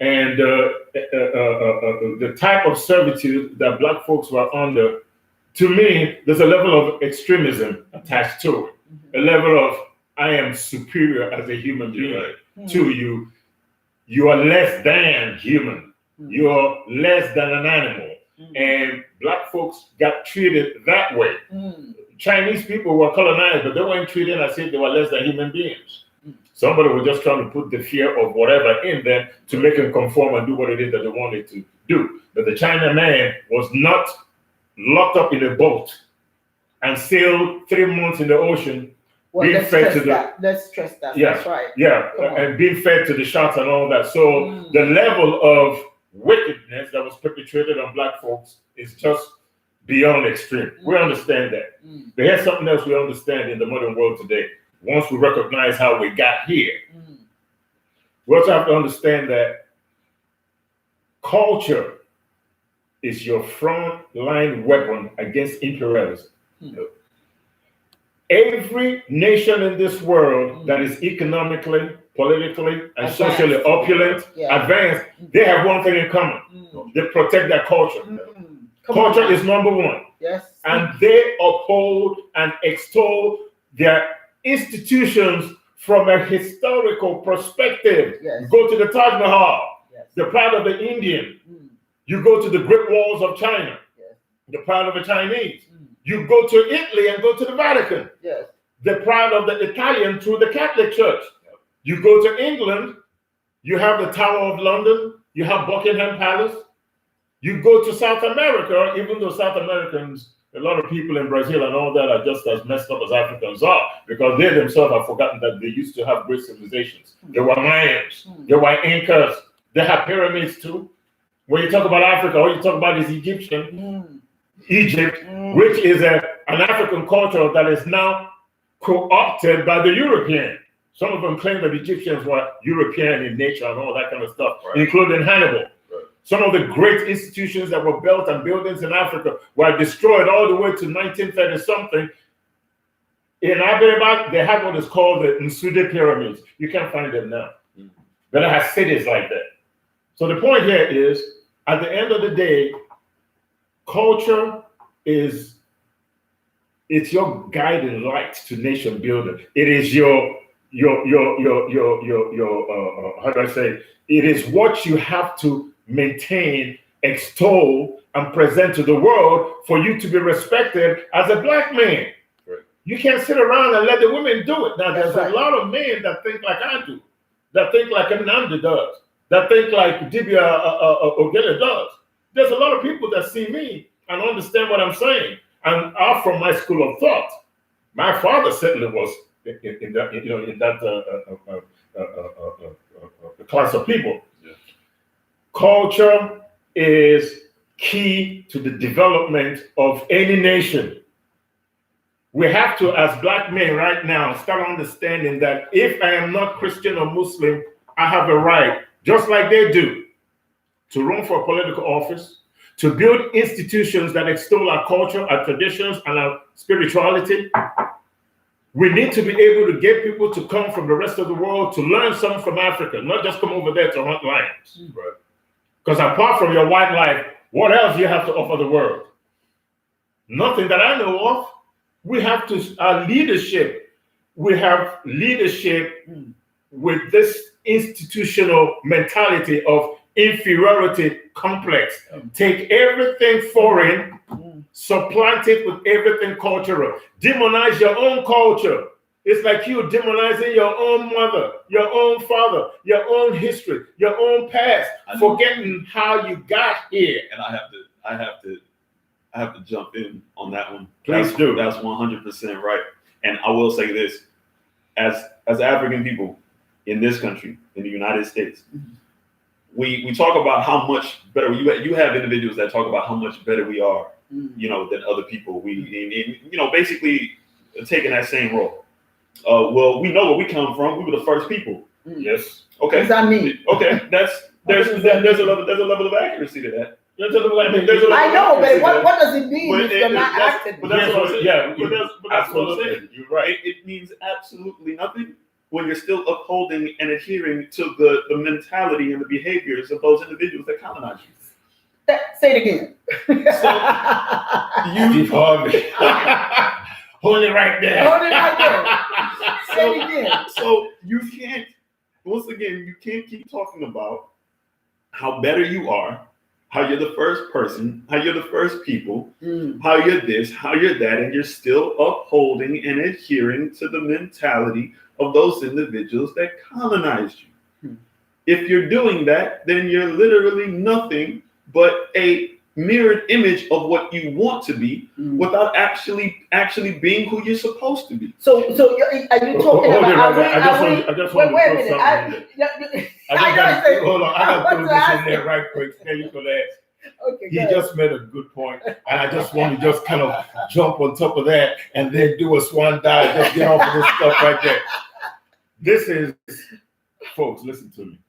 And the type of servitude that black folks were under, to me, there's a level of extremism attached to it. A level of, I am superior as a human being to you. You are less than human. You're less than an animal. And black folks got treated that way. Chinese people were colonized, but they weren't treated as if they were less than human beings. Somebody was just trying to put the fear of whatever in them to make them conform and do what it is that they wanted to do. But the China man was not locked up in a boat and sailed 3 months in the ocean. Well, being fed to let's stress that. Yeah, that's right. Yeah, and being fed to the sharks and all that. So the level of wickedness that was perpetrated on black folks is just beyond extreme. We understand that. But here's something else we understand in the modern world today. Once we recognize how we got here, we also have to understand that culture is your front line weapon against imperialism. Every nation in this world that is economically, politically, and socially opulent, advanced, they have one thing in common. They protect their culture. Culture is number one. Yes. And they uphold and extol their institutions from a historical perspective. Go to the Taj Mahal, the pride of the Indian. You go to the Great Walls of China, the pride of the Chinese. You go to Italy and go to the Vatican, the pride of the Italian through the Catholic Church. You go to England, you have the Tower of London, you have Buckingham Palace. You go to South America, even though South Americans, a lot of people in Brazil and all that are just as messed up as Africans are, because they themselves have forgotten that they used to have great civilizations. They were Mayans, they were Incas, they have pyramids too. When you talk about Africa, all you talk about is Egyptian, Egypt, which is an African culture that is now co-opted by the European. Some of them claim that Egyptians were European in nature and all that kind of stuff, including Hannibal. Some of the great institutions that were built and buildings in Africa were destroyed all the way to 1930-something. In Abeba, they have what is called the Nsude pyramids. You can't find them now. But it has cities like that. So the point here is, at the end of the day, culture it's your guiding light to nation building. It is your how do I say? It is what you have to maintain, extol, and present to the world for you to be respected as a black man. You can't sit around and let the women do it. Now, there's a lot of men that think like I do, that think like Nnamdi does, that think like Dibia Ogele does. There's a lot of people that see me and understand what I'm saying and are from my school of thought. My father certainly was in that class of people. Culture is key to the development of any nation. We have to, as black men right now, start understanding that if I am not Christian or Muslim, I have a right, just like they do, to run for a political office, to build institutions that extol our culture, our traditions, and our spirituality. We need to be able to get people to come from the rest of the world to learn something from Africa, not just come over there to hunt lions. Because apart from your white life, What else do you have to offer the world? Nothing that I know of. We have to, our leadership, we have leadership with this institutional mentality of inferiority complex. Take everything foreign, supplant it with everything cultural. Demonize your own culture. It's like you demonizing your own mother, your own father, your own history, your own past, forgetting how you got here. And I have to jump in on that one. Please do. That's 100% right. And I will say this: as African people in this country, in the United States, we talk about how much better you have individuals that talk about how much better we are, than other people. We basically taking that same role. Well, we know where we come from. We were the first people. Yes. Okay. What does that mean? Okay. There's a level of accuracy to that. I know, but what does it mean if you're not acting? But that's what I'm saying. Yeah, but that's what I'm saying. You're right. It means absolutely nothing when you're still upholding and adhering to the mentality and the behaviors of those individuals that colonize you. Say it again. You called me. Hold it right there. Hold it right there. Say it again. So you can't, once again, you can't keep talking about how better you are, how you're the first person, how you're the first people, how you're this, how you're that, and you're still upholding and adhering to the mentality of those individuals that colonized you. If you're doing that, then you're literally nothing but a mirrored image of what you want to be without actually being who you're supposed to be. So are you talking about? I just want to put something in there. Hold on, I got to throw this in there right quick. Then you can ask. Okay, He just made a good point, and I just want to just kind of jump on top of that and then do a swan dive. Just get off of this stuff right there. This is, folks, listen to me.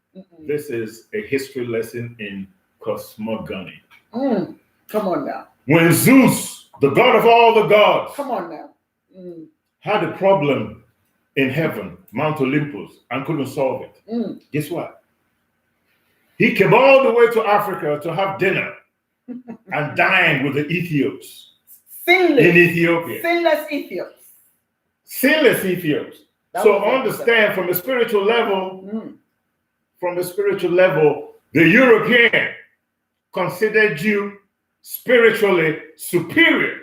This is a history lesson in cosmogony. Come on now. When Zeus, the god of all the gods, Come on now. had a problem in heaven, Mount Olympus, and couldn't solve it, guess what? He came all the way to Africa to have dinner and dine with the Ethiops. Sinless. In Ethiopia. Sinless Ethiops. Sinless Ethiops. So understand from a spiritual level, the European considered you spiritually superior,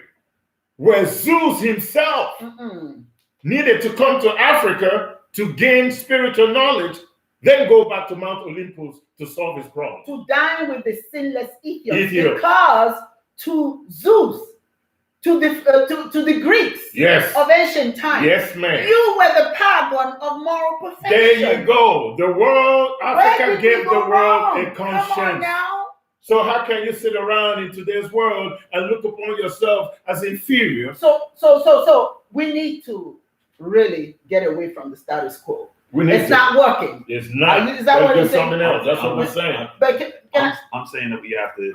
where Zeus himself needed to come to Africa to gain spiritual knowledge, then go back to Mount Olympus to solve his problem. To dine with the sinless Ethiops. Because to Zeus, to the Greeks of ancient times, yes, ma'am, you were the paragon of moral perfection. There you go. The world, Africa gave the world a conscience. Come on now. So how can you sit around in today's world and look upon yourself as inferior? So we need to really get away from the status quo. It's not working. It's not. Is that what you're saying? Something else. That's what we're saying. But I'm saying that we have to.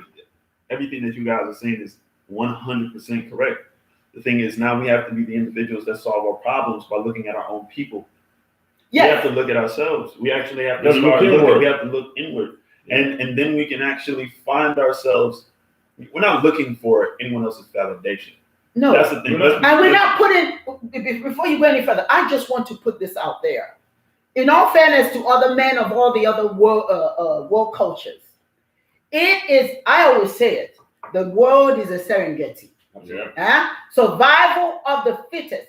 Everything that you guys are saying is 100% correct. The thing is, now we have to be the individuals that solve our problems by looking at our own people. Yes. We have to look at ourselves. We actually have to start looking. We have to look inward. And then we can actually find ourselves. We're not looking for anyone else's validation. No, that's the thing. And we're not putting. Before you go any further, I just want to put this out there. In all fairness to other men of all the other world cultures, it is. I always say it. The world is a Serengeti. Survival of the fittest.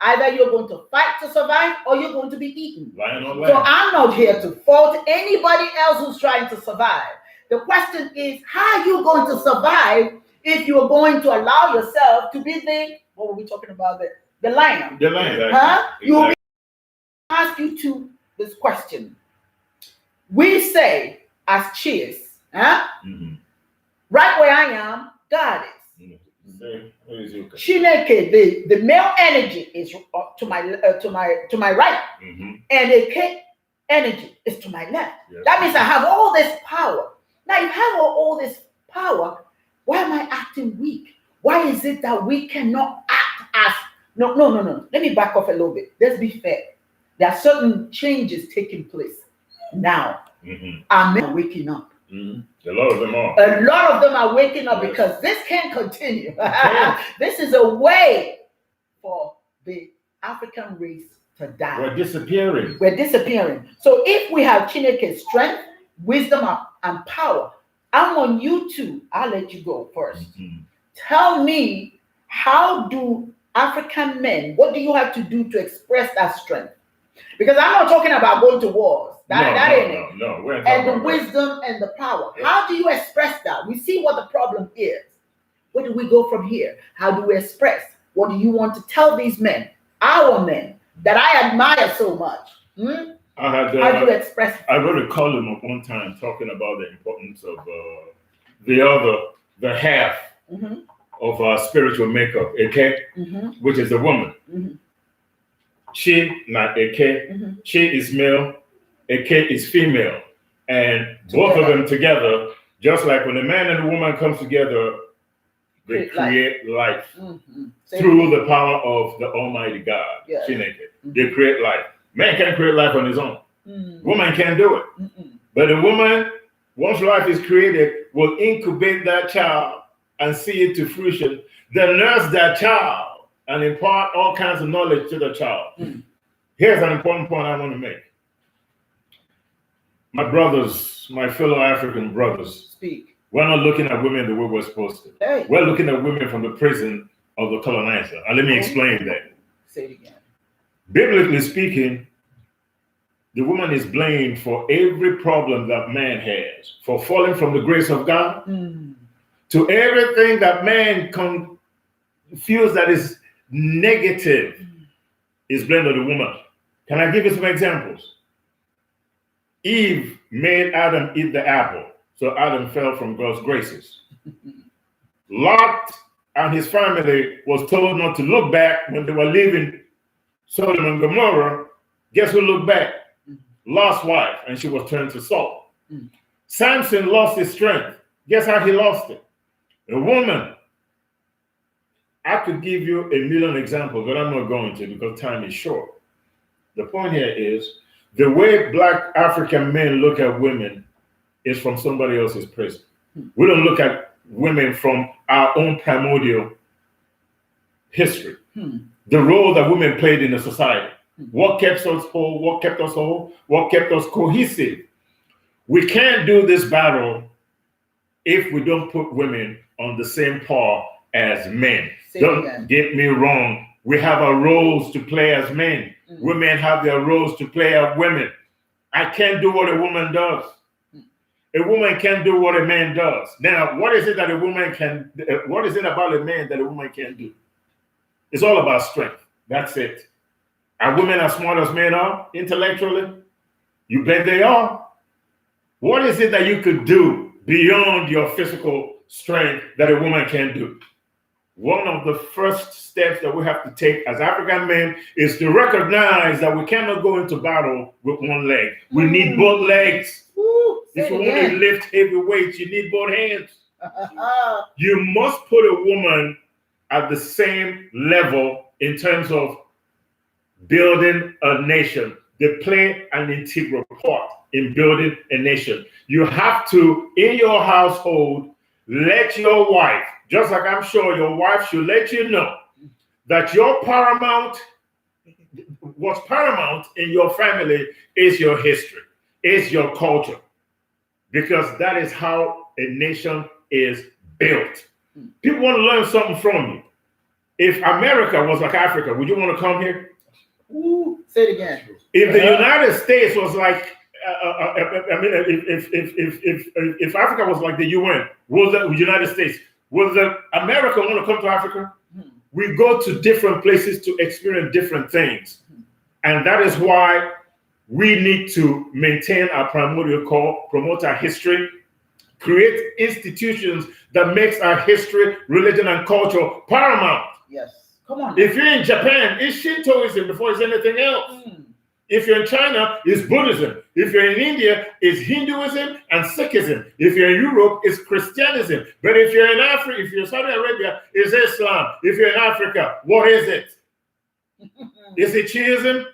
Either you're going to fight to survive or you're going to be eaten. So I'm not here to fault anybody else who's trying to survive. The question is, how are you going to survive if you're going to allow yourself to be what were we talking about? The lion. The lion. Exactly. You'll ask you to this question. We say as cheers, right where I am, God is. Chineke, the male energy is to my right, and the energy is to my left. Yes. That means I have all this power. Now, if I have all this power, why am I acting weak? Why is it that we cannot act as no? Let me back off a little bit. Let's be fair. There are certain changes taking place now. Our men are waking up. A lot of them are. A lot of them are waking up Yes. because this can't continue. Yes. This is a way for the African race to die. We're disappearing. We're disappearing. So if we have Chineke's strength, wisdom, and power, I want you to, I'll let you go first. Tell me, how do African men, what do you have to do to express that strength? Because I'm not talking about going to wars. That ain't it. No. We're And the talking about wisdom and the power. Yeah. How do you express that? We see what the problem is. Where do we go from here? How do we express? What do you want to tell these men, our men, that I admire so much? How do you express it? I wrote a column at one time talking about the importance of the half of our spiritual makeup, Eke, which is the woman. Chi, not Eke. Chi is male, Eke is female. And both of them together, just like when a man and a woman comes together, they create life through the power of the Almighty God. Yes. Chineke. They create life. Man can't create life on his own. Woman can't do it. But a woman, once life is created, will incubate that child and see it to fruition, then nurse that child and impart all kinds of knowledge to the child. Here's an important point I want to make. My brothers, my fellow African brothers, Speak. we're not looking at women the way we're supposed to. Hey. We're looking at women from the prison of the colonizer. And let me explain that. Say it again. Biblically speaking, the woman is blamed for every problem that man has, for falling from the grace of God, to everything that man feels that is negative is blamed on the woman. Can I give you some examples? Eve made Adam eat the apple, so Adam fell from God's graces. Lot and his family was told not to look back when they were leaving Sodom and Gomorrah. Guess who looked back? Lot's wife, and she was turned to salt. Samson lost his strength. Guess how he lost it? A woman. I could give you a million examples, but I'm not going to because time is short. The point here is the way Black African men look at women is from somebody else's prison. We don't look at women from our own primordial history. The role that women played in the society. What kept us whole? What kept us whole? What kept us cohesive? We can't do this battle if we don't put women on the same par as men. Don't get me wrong. We have our roles to play as men. Women have their roles to play as women. I can't do what a woman does. A woman can't do what a man does. Now, what is it that a woman can? What is it about a man that a woman can't do? It's all about strength. That's it. Are women as smart as men are intellectually? You bet they are. What is it that you could do beyond your physical strength that a woman can do? One of the first steps that we have to take as African men is to recognize that we cannot go into battle with one leg. We need both legs. If you want to lift heavy weights, you need both hands. You must put a woman at the same level in terms of building a nation. They play an integral part in building a nation. You have to, in your household, let your wife, just like I'm sure your wife should let you know, that what's paramount in your family is your history, is your culture, because that is how a nation is built. People want to learn something from you. If America was like Africa, would you want to come here? Say it again. If the United States was like, if Africa was like the UN, would the United States, would America want to come to Africa? We go to different places to experience different things. And that is why we need to maintain our primordial core, promote our history, create institutions that makes our history, religion, and culture paramount. Yes. Come on. If you're in Japan, it's Shintoism before it's anything else. If you're in China, it's Buddhism. If you're in India, it's Hinduism and Sikhism. If you're in Europe, it's Christianism. But if you're in Africa, if you're in Saudi Arabia, it's Islam. If you're in Africa, what is it? Is it Shiism?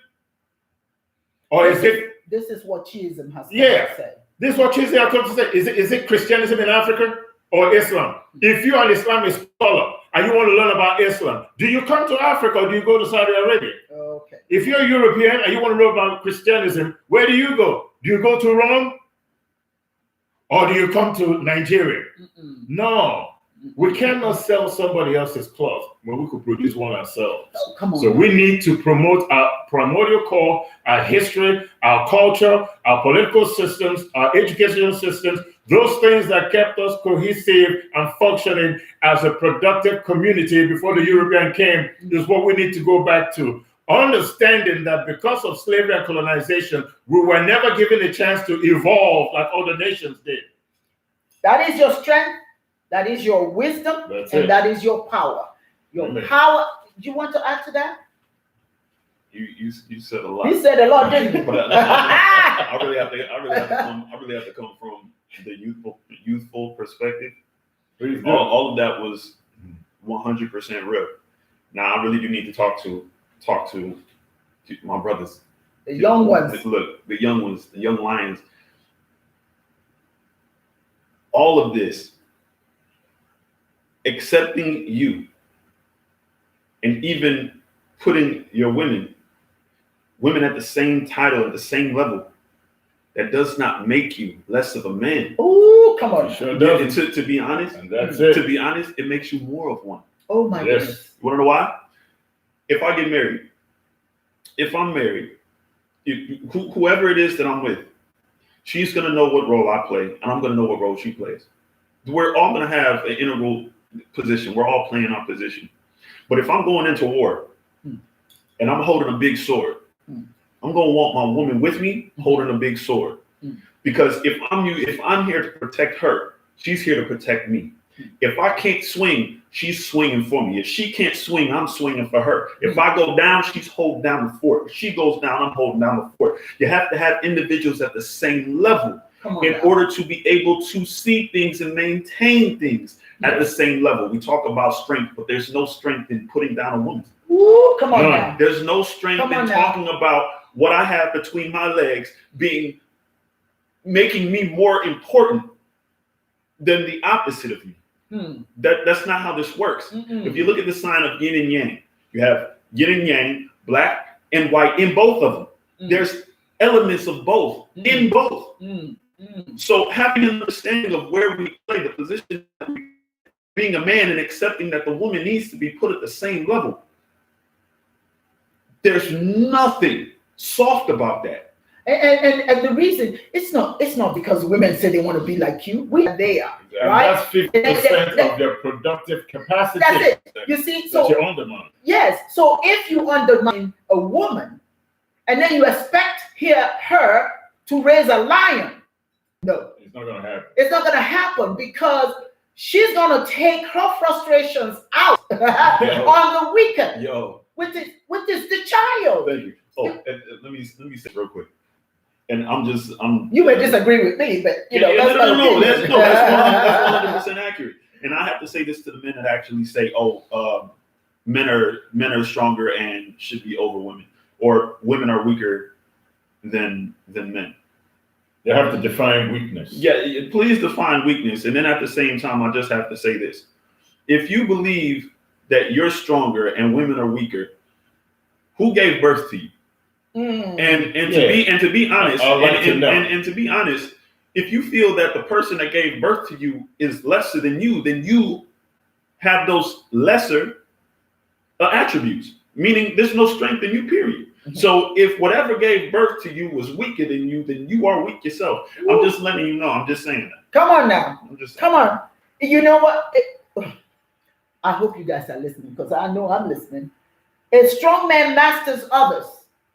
Or is it? This is what Shiism has Yeah. said. This is what Tuesday I come to say. Is it Christianity in Africa or Islam? If you are an Islamic scholar and you want to learn about Islam, do you come to Africa or do you go to Saudi Arabia? Okay. If you're a European and you want to learn about Christianism, where do you go? Do you go to Rome or do you come to Nigeria? No. We cannot sell somebody else's cloth when we could produce one ourselves. Oh, come on. So we need to promote our primordial core, our history, our culture, our political systems, our educational systems, those things that kept us cohesive and functioning as a productive community before the European came is what we need to go back to. Understanding that because of slavery and colonization, we were never given a chance to evolve like other nations did. That is your strength. That is your wisdom. That is your power. Your power. Do you want to add to that? You said a lot. He said a lot, didn't he? But I really have to come from the youthful perspective. All of that was 100% real. Now I really do need to talk to my brothers. The young ones. Look, the young ones, the young lions. All of this, accepting you, and even putting your women at the same title, at the same level, that does not make you less of a man. Oh, come on. Sure does. To be honest, and that's it. To be honest, it makes you more of one. Oh my goodness. You want to know why? If I get married, if I'm married, whoever it is that I'm with, she's going to know what role I play, and I'm going to know what role she plays. We're all going to have an integral position. We're all playing our position. But if I'm going into war and I'm holding a big sword, I'm going to want my woman with me holding a big sword. Because if I'm here to protect her, she's here to protect me. If I can't swing, she's swinging for me. If she can't swing, I'm swinging for her. If I go down, she's holding down the fort. If she goes down, I'm holding down the fort. You have to have individuals at the same level in order to be able to see things and maintain things at the same level. We talk about strength, but there's no strength in putting down a woman. Ooh, come on now. There's no strength in talking about what I have between my legs making me more important than the opposite of me. That's not how this works. If you look at the sign of yin and yang, you have yin and yang, black and white in both of them. There's elements of both in both. So having an understanding of where we play the position, being a man and accepting that the woman needs to be put at the same level. There's nothing soft about that. And the reason it's not because women say they want to be like you. They are, right? That's 50% of their productive capacity. That's it. You see, so you undermine. Yes. So if you undermine a woman, and then you expect her to raise a lion, no, it's not going to happen. It's not going to happen because she's going to take her frustrations out on the weekend. With the child. Thank you. Oh, and let me say real quick. And you may disagree with me, but that's 100% accurate. And I have to say this to the men that actually say, men are stronger and should be over women, or women are weaker than men. You have to define weakness. Yeah, please define weakness. And then at the same time, I just have to say this. If you believe that you're stronger and women are weaker, who gave birth to you? To be honest, if you feel that the person that gave birth to you is lesser than you, then you have those lesser attributes, meaning there's no strength in you, period. So if whatever gave birth to you was weaker than you, then you are weak yourself. I'm just letting you know. I'm just saying that. Come on now. Come on. You know what? I hope you guys are listening because I know I'm listening. A strong man masters others.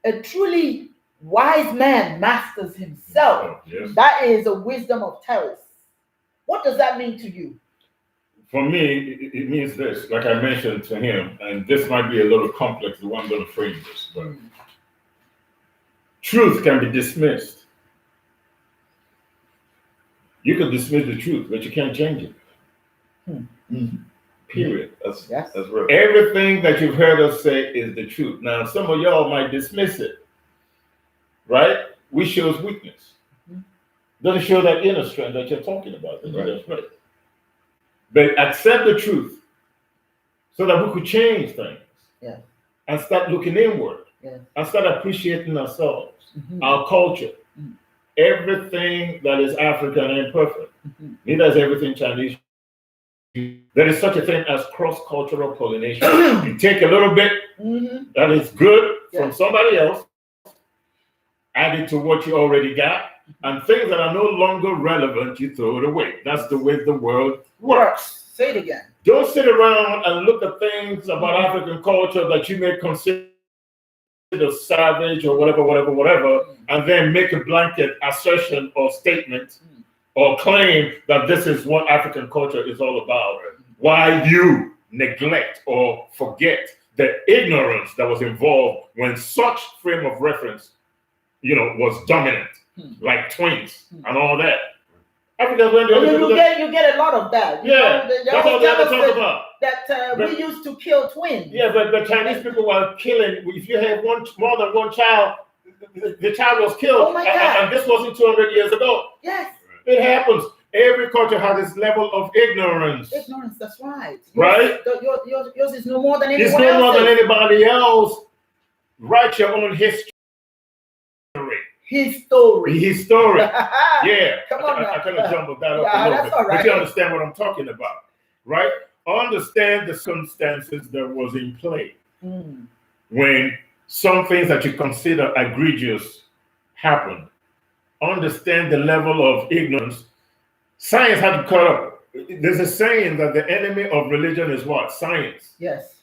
A truly wise man masters himself. Yes. That is a wisdom of Terrace. What does that mean to you? For me, it means this, like I mentioned to him, and this might be a little complex, the way I'm going to frame this, but truth can be dismissed. You can dismiss the truth, but you can't change it. Period. That's real. Everything that you've heard us say is the truth. Now, some of y'all might dismiss it, right? We shows weakness. Doesn't show that inner strength that you're talking about. Right. That's right. But accept the truth so that we could change things. Yeah. And start looking inward. Yeah. And start appreciating ourselves, Mhm. our culture. Mhm. Everything that is African ain't perfect. Mhm. Neither is everything Chinese. There is such a thing as cross-cultural pollination. You take a little bit Mhm. that is good Yeah. from somebody else, add it to what you already got, and things that are no longer relevant, you throw it away. That's the way the world works. Say it again. Don't sit around and look at things about African culture that you may consider savage or whatever, and then make a blanket assertion or statement or claim that this is what African culture is all about. Why you neglect or forget the ignorance that was involved when such frame of reference, was dominant, like twins and all that. Africans went You get a lot of that. Yeah, They that's all always they tell ever us talk about. that we used to kill twins. Yeah, but the Chinese people were killing. If you had more than one child, the child was killed. Oh my God. And this wasn't 200 years ago. Yes. It happens. Every culture has this level of ignorance. Ignorance, that's right. Right? Yours is no more than anyone It's else's. no more than anybody else. Write your own history. His story. His story. Yeah. Come on now. I kind of jumbled that up Yeah, a little that's bit. all right. But you understand what I'm talking about, right? Understand the circumstances that was in play Mm. when some things that you consider egregious happened. Understand the level of ignorance. Science had to cut up. There's a saying that the enemy of religion is what? Science. Yes.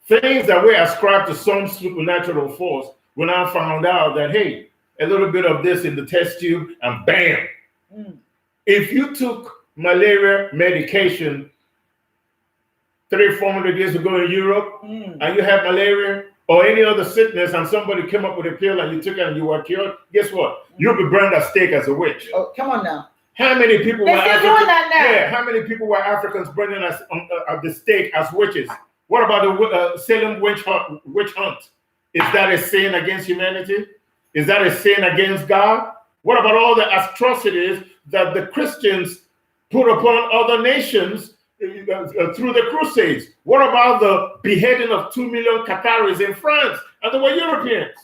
Things that we ascribe to some supernatural force, when I found out that, hey, a little bit of this in the test tube and bam. Mm. If you took malaria medication 300-400 years ago in Europe and you had malaria or any other sickness and somebody came up with a pill and you took it and you were cured, guess what? You'll be burned at stake as a witch. Oh, come on now. How many people They're were still doing that now. Yeah, how many people were Africans burning at the stake as witches? What about the Salem witch hunt? Is that a sin against humanity? Is that a sin against God? What about all the atrocities that the Christians put upon other nations through the Crusades? What about the beheading of 2 million Qataris in France? And they were Europeans.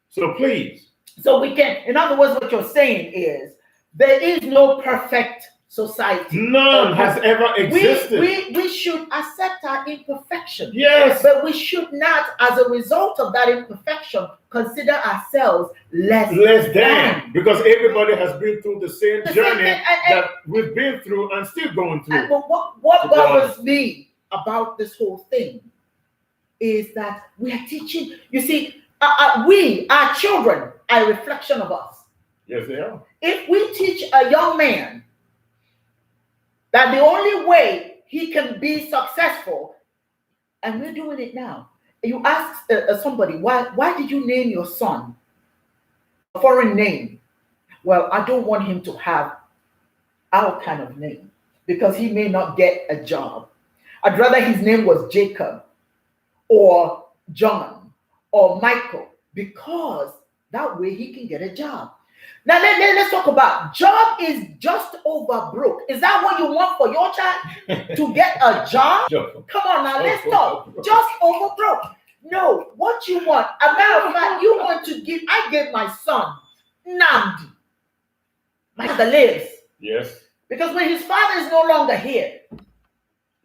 So please. So we can, in other words, what you're saying is there is no perfect society. None has ever existed. We should accept our imperfection. Yes. But we should not, as a result of that imperfection, consider ourselves less than. Because everybody has been through the same journey that we've been through and still going through. And what bothers me about this whole thing is that we are teaching, you see, our children are a reflection of us. Yes, they are. If we teach a young man that the only way he can be successful, and we're doing it now. You ask somebody, why did you name your son a foreign name? Well, I don't want him to have our kind of name because he may not get a job. I'd rather his name was Jacob or John or Michael, because that way he can get a job. Now let's talk about job is just over broke. Is that what you want for your child? To get a job? Come on now, let's talk. Just over broke. No, what you want? A matter of fact, you want to give. I gave my son Nnamdi. My father lives. Yes. Because when his father is no longer here,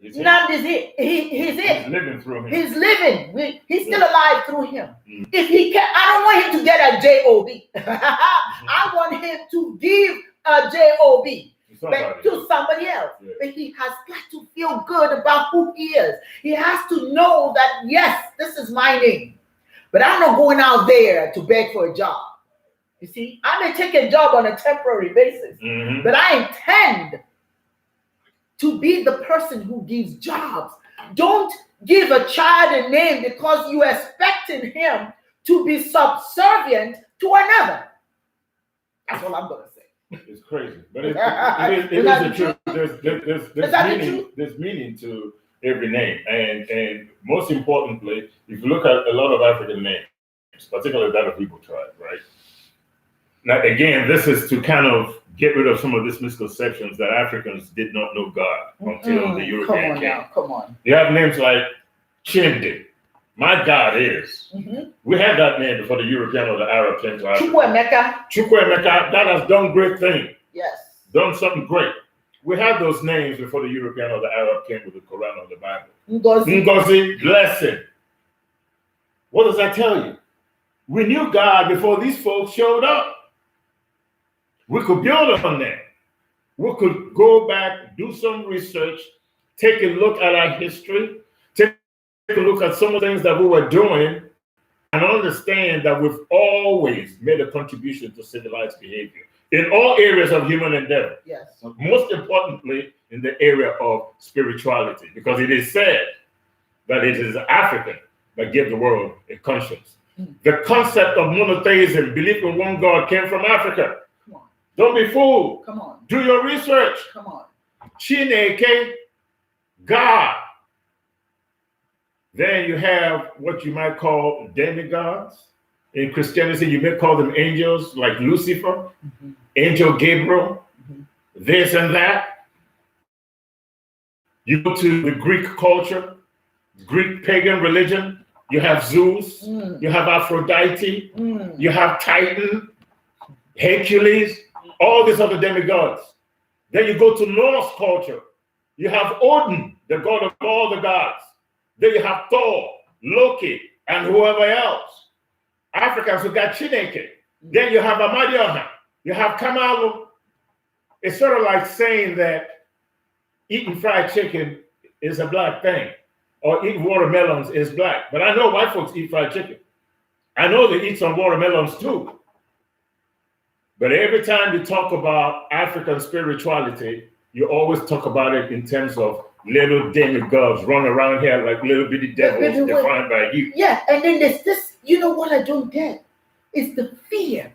Nnamdi's here. He's He's living through him. He's living. He's still alive through him. If he can, I don't want him to get a J-O-B. I want him to give a J-O-B to somebody else. Yeah. But he has got to feel good about who he is. He has to know that, yes, this is my name. But I'm not going out there to beg for a job. You see, I may take a job on a temporary basis, but I intend to be the person who gives jobs. Don't give a child a name because you expecting him to be subservient to another. That's all I'm going to say. It's crazy, but it is the truth. There's meaning to every name, and most importantly, if you look at a lot of African names, particularly that of Igbo tribe, right? Now, again, this is to kind of get rid of some of these misconceptions that Africans did not know God until the European came. Come on. You have names like Chimdi. My God is. We had that name before the European or the Arab came to Africa. Chukwuemeka, that has done great things. Yes. Done something great. We had those names before the European or the Arab came with the Quran or the Bible. Ngozi, blessing. What does that tell you? We knew God before these folks showed up. We could build on that. We could go back, do some research, take a look at our history, take a look at some of the things that we were doing, and understand that we've always made a contribution to civilized behavior in all areas of human endeavor. Yes. Most importantly, in the area of spirituality, because it is said that it is African that gave the world a conscience. The concept of monotheism, belief in one God, came from Africa. Come on. Don't be fooled. Come on. Do your research. Come on. Chineke, God. Then you have what you might call demigods. In Christianity, you may call them angels, like Lucifer, Angel Gabriel, this and that. You go to the Greek culture, Greek pagan religion, you have Zeus, you have Aphrodite, you have Titan, Hercules, all these other demigods. Then you go to Norse culture, you have Odin, the god of all the gods. Then you have Thor, Loki, and whoever else. Africans, who got Chineke. Then you have Amadioha, you have Kamalu. It's sort of like saying that eating fried chicken is a black thing, or eating watermelons is black. But I know white folks eat fried chicken. I know they eat some watermelons too. But every time you talk about African spirituality, you always talk about it in terms of little demigods run around here like little bitty devils defined by you. Yeah, and then there's this, you know what I don't get? Is the fear.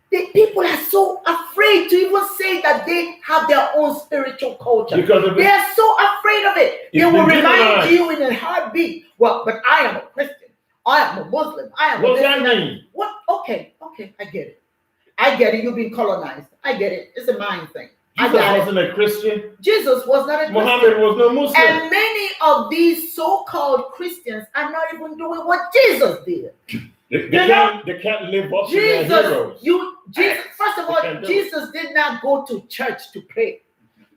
The people are so afraid to even say that they have their own spiritual culture. Because they are so afraid of it. They will remind you in a heartbeat. Well, but I am a Christian. I am a Muslim. I am What's that mean? What? Okay, I get it. I get it. You've been colonized. I get it. It's a mind thing. Jesus wasn't a Christian. Jesus was not a Christian. Muhammad was no Muslim. And many of these so-called Christians are not even doing what Jesus did. They can't live up to their heroes. First of all, Jesus did not go to church to pray.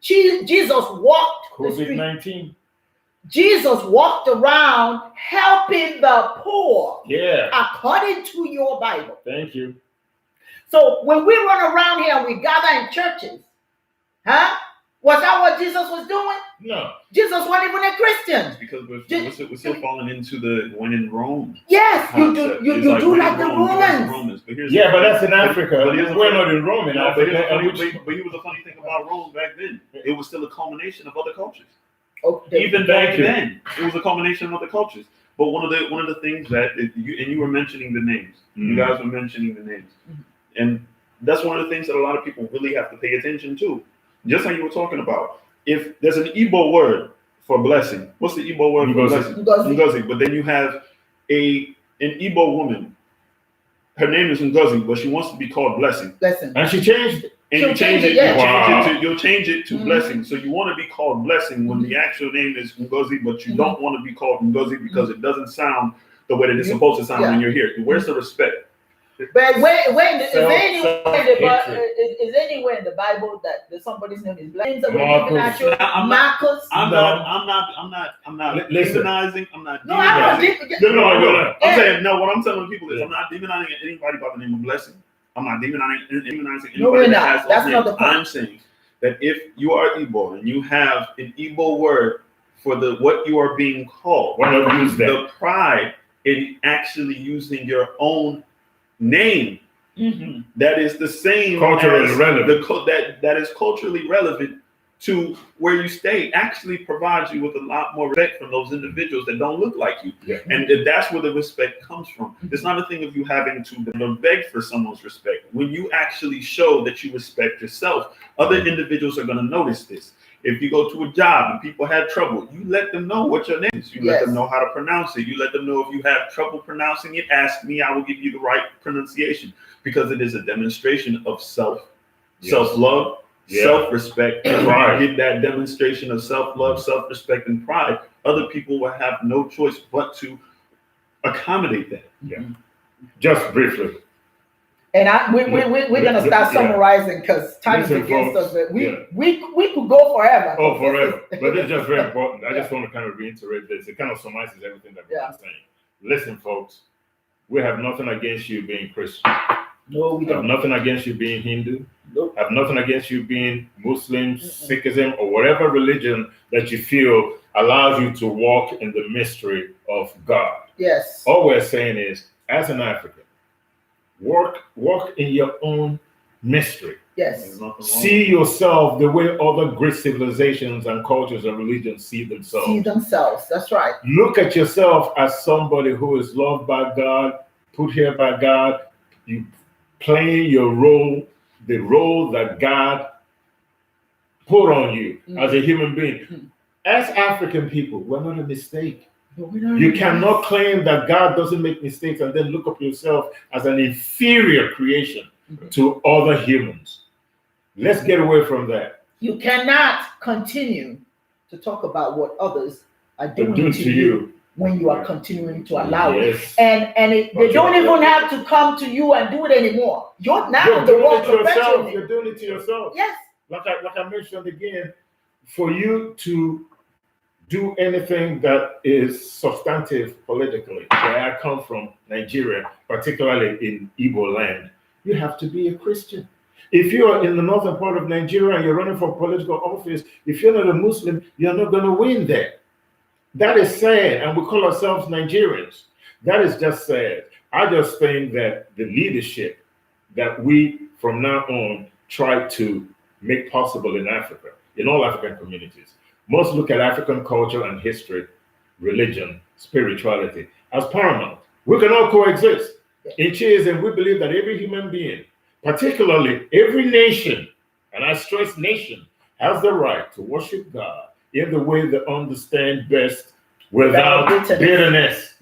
Jesus walked the street. COVID-19. Jesus walked around helping the poor. Yeah. According to your Bible. Thank you. So when we run around here and we gather in churches, was that what Jesus was doing? No. Jesus wasn't even a Christian. Because we're still falling into the when in Rome. Yes, concept. you do like the Romans. But that's in Africa. We're not in Rome in Africa. But here was the funny thing about Rome back then. It was still a culmination of other cultures. Okay. Even back then, it was a culmination of other cultures. But one of the things that you were mentioning the names. You guys were mentioning the names, and that's one of the things that a lot of people really have to pay attention to. Just like you were talking about, if there's an Igbo word for blessing, what's the Igbo word for blessing? Ngozi. But then you have an Igbo woman. Her name is Ngozi, but she wants to be called blessing. And she changed it. And you change it. Yeah. You'll change it to blessing. So you want to be called blessing when the actual name is Ngozi, but you don't want to be called Ngozi because it doesn't sound the way that it's supposed to sound when you're here. Where's the respect? But is anywhere in the Bible that somebody's name is blessing? Marcus. I'm not demonizing. I'm not. No, I'm not. I'm saying no. What I'm telling people is I'm not demonizing anybody by the name of blessing. I'm not demonizing anybody that has those names. I'm saying that if you are Igbo and you have an Igbo word for what you are being called, the pride in actually using your own name that is the same culturally relevant. That is culturally relevant to where you stay actually provides you with a lot more respect from those individuals that don't look like you. Yeah. And that's where the respect comes from. It's not a thing of you having to beg for someone's respect. When you actually show that you respect yourself, other individuals are going to notice this. If you go to a job and people have trouble, you let them know what your name is. You let them know how to pronounce it. You let them know if you have trouble pronouncing it, ask me, I will give you the right pronunciation, because it is a demonstration of Yes. self-love, Yeah. self-respect. And when Right. you get that demonstration of self-love, self-respect, and pride, other people will have no choice but to accommodate that. Yeah. Just briefly. And we're gonna start summarizing because time is Listen, against folks, us. But we yeah. we could go forever. Oh, but this forever. is- But it's just very important. I Yeah. just want to kind of reiterate this. It kind of summarizes everything that we've Yeah. been saying. Listen, folks, we have nothing against you being Christian. No, we We have don't. nothing against you being Hindu. Nope. Have nothing against you being Muslim, Sikhism, or whatever religion that you feel allows you to walk in the mystery of God. Yes. All we're saying is, as an African, walk in your own mystery. Yes. There's nothing wrong See with yourself the way other great civilizations and cultures and religions see themselves. See themselves. That's right. Look at yourself as somebody who is loved by God, put here by God. You playing your role, the role that God put on you as a human being. As African people, we're not a mistake. But we don't You know. cannot claim that God doesn't make mistakes and then look up yourself as an inferior creation to other humans. Let's get away from that. You cannot continue to talk about what others are They're doing to you when you are Yeah. continuing to allow it. Yes. And they Okay. don't even have to come to you and do it anymore. You're now You're the doing one it to yourself. perpetuating it. You're doing it to yourself. Yes. Like I mentioned again, for you to do anything that is substantive politically, where I come from, Nigeria, particularly in Igbo land, you have to be a Christian. If you are in the northern part of Nigeria and you're running for political office, if you're not a Muslim, you're not going to win there. That is sad, and we call ourselves Nigerians. That is just sad. I just think that the leadership that we, from now on, try to make possible in Africa, in all African communities, must look at African culture and history, religion, spirituality as paramount. We can all coexist. In Chiism, we believe that every human being, particularly every nation, and I stress nation, has the right to worship God in the way they understand best without bitterness.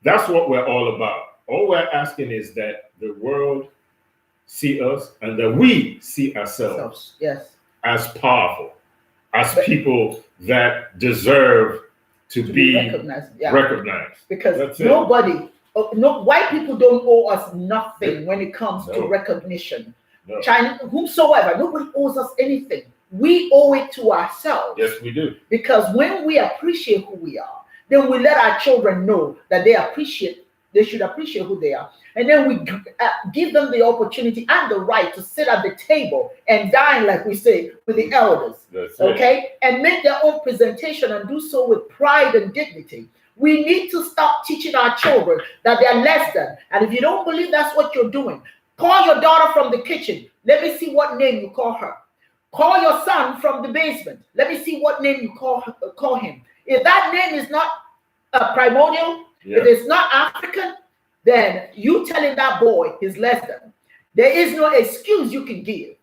That's what we're all about. All we're asking is that the world see us and that we see ourselves Yes. as powerful, as people that deserve to be recognized. Yeah. recognized. Because That's it. nobody, no white people don't owe us nothing when it comes to No. recognition. No. China, whomsoever, nobody owes us anything. We owe it to ourselves. Yes, we do. Because when we appreciate who we are, then we let our children know that they should appreciate who they are. And then we give them the opportunity and the right to sit at the table and dine, like we say, with the elders. That's it. Okay? And make their own presentation and do so with pride and dignity. We need to stop teaching our children that they're less than. And if you don't believe that's what you're doing, call your daughter from the kitchen. Let me see what name you call her. Call your son from the basement. Let me see what name you call him. If that name is not primordial, if it's not African, then you telling that boy he's less than. There is no excuse you can give.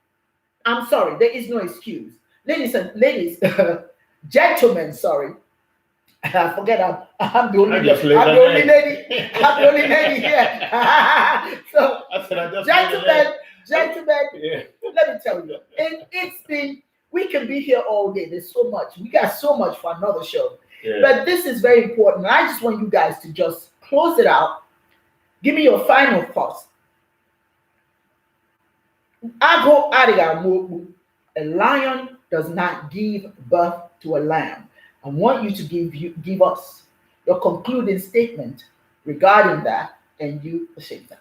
I'm sorry, there is no excuse. Ladies, gentlemen, sorry. I forget I'm the only lady. I'm the only lady here. So, gentlemen, Yeah. let me tell you, we can be here all day. There's so much. We got so much for another show. Yeah. But this is very important. I just want you guys to just close it out. Give me your final thoughts. A lion does not give birth to a lamb. I want you to give us your concluding statement regarding that, and you say that.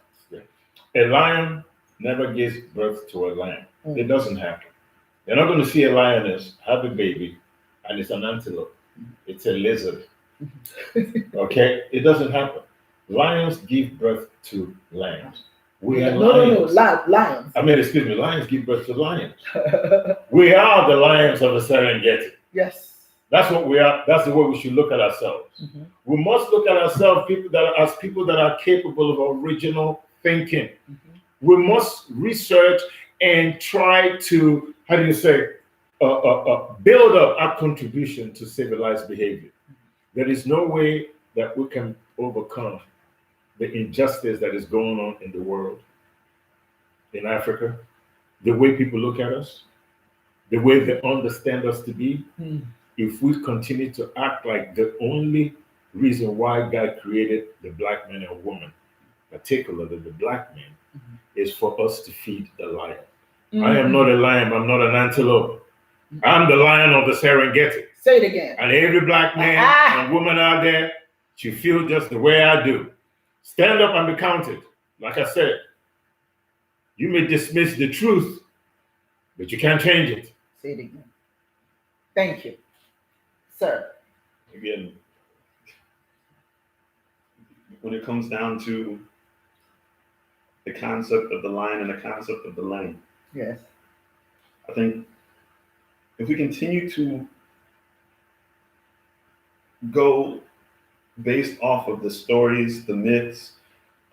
A lion never gives birth to a lamb. It doesn't happen. You're not going to see a lioness have a baby and it's an antelope. It's a lizard. Okay? It doesn't happen. Lions give birth to lambs. We are lions. Lions. Lions give birth to lions. We are the lions of the Serengeti. Yes. That's what we are. That's the way we should look at ourselves. We must look at ourselves as people that are capable of original thinking. We must research and try to, build up our contribution to civilized behavior. There is no way that we can overcome the injustice that is going on in the world, in Africa, the way people look at us, the way they understand us to be, if we continue to act like the only reason why God created the black man and woman, particularly the black man, is for us to feed the lion. I am not a lion, I'm not an antelope. I'm the lion of the Serengeti. Say it again. And every black man and woman out there should feel just the way I do. Stand up and be counted. Like I said, you may dismiss the truth, but you can't change it. Say it again. Thank you, sir. Again, when it comes down to the concept of the lion and the concept of the lamb, Yes. I think if we continue to go based off of the stories, the myths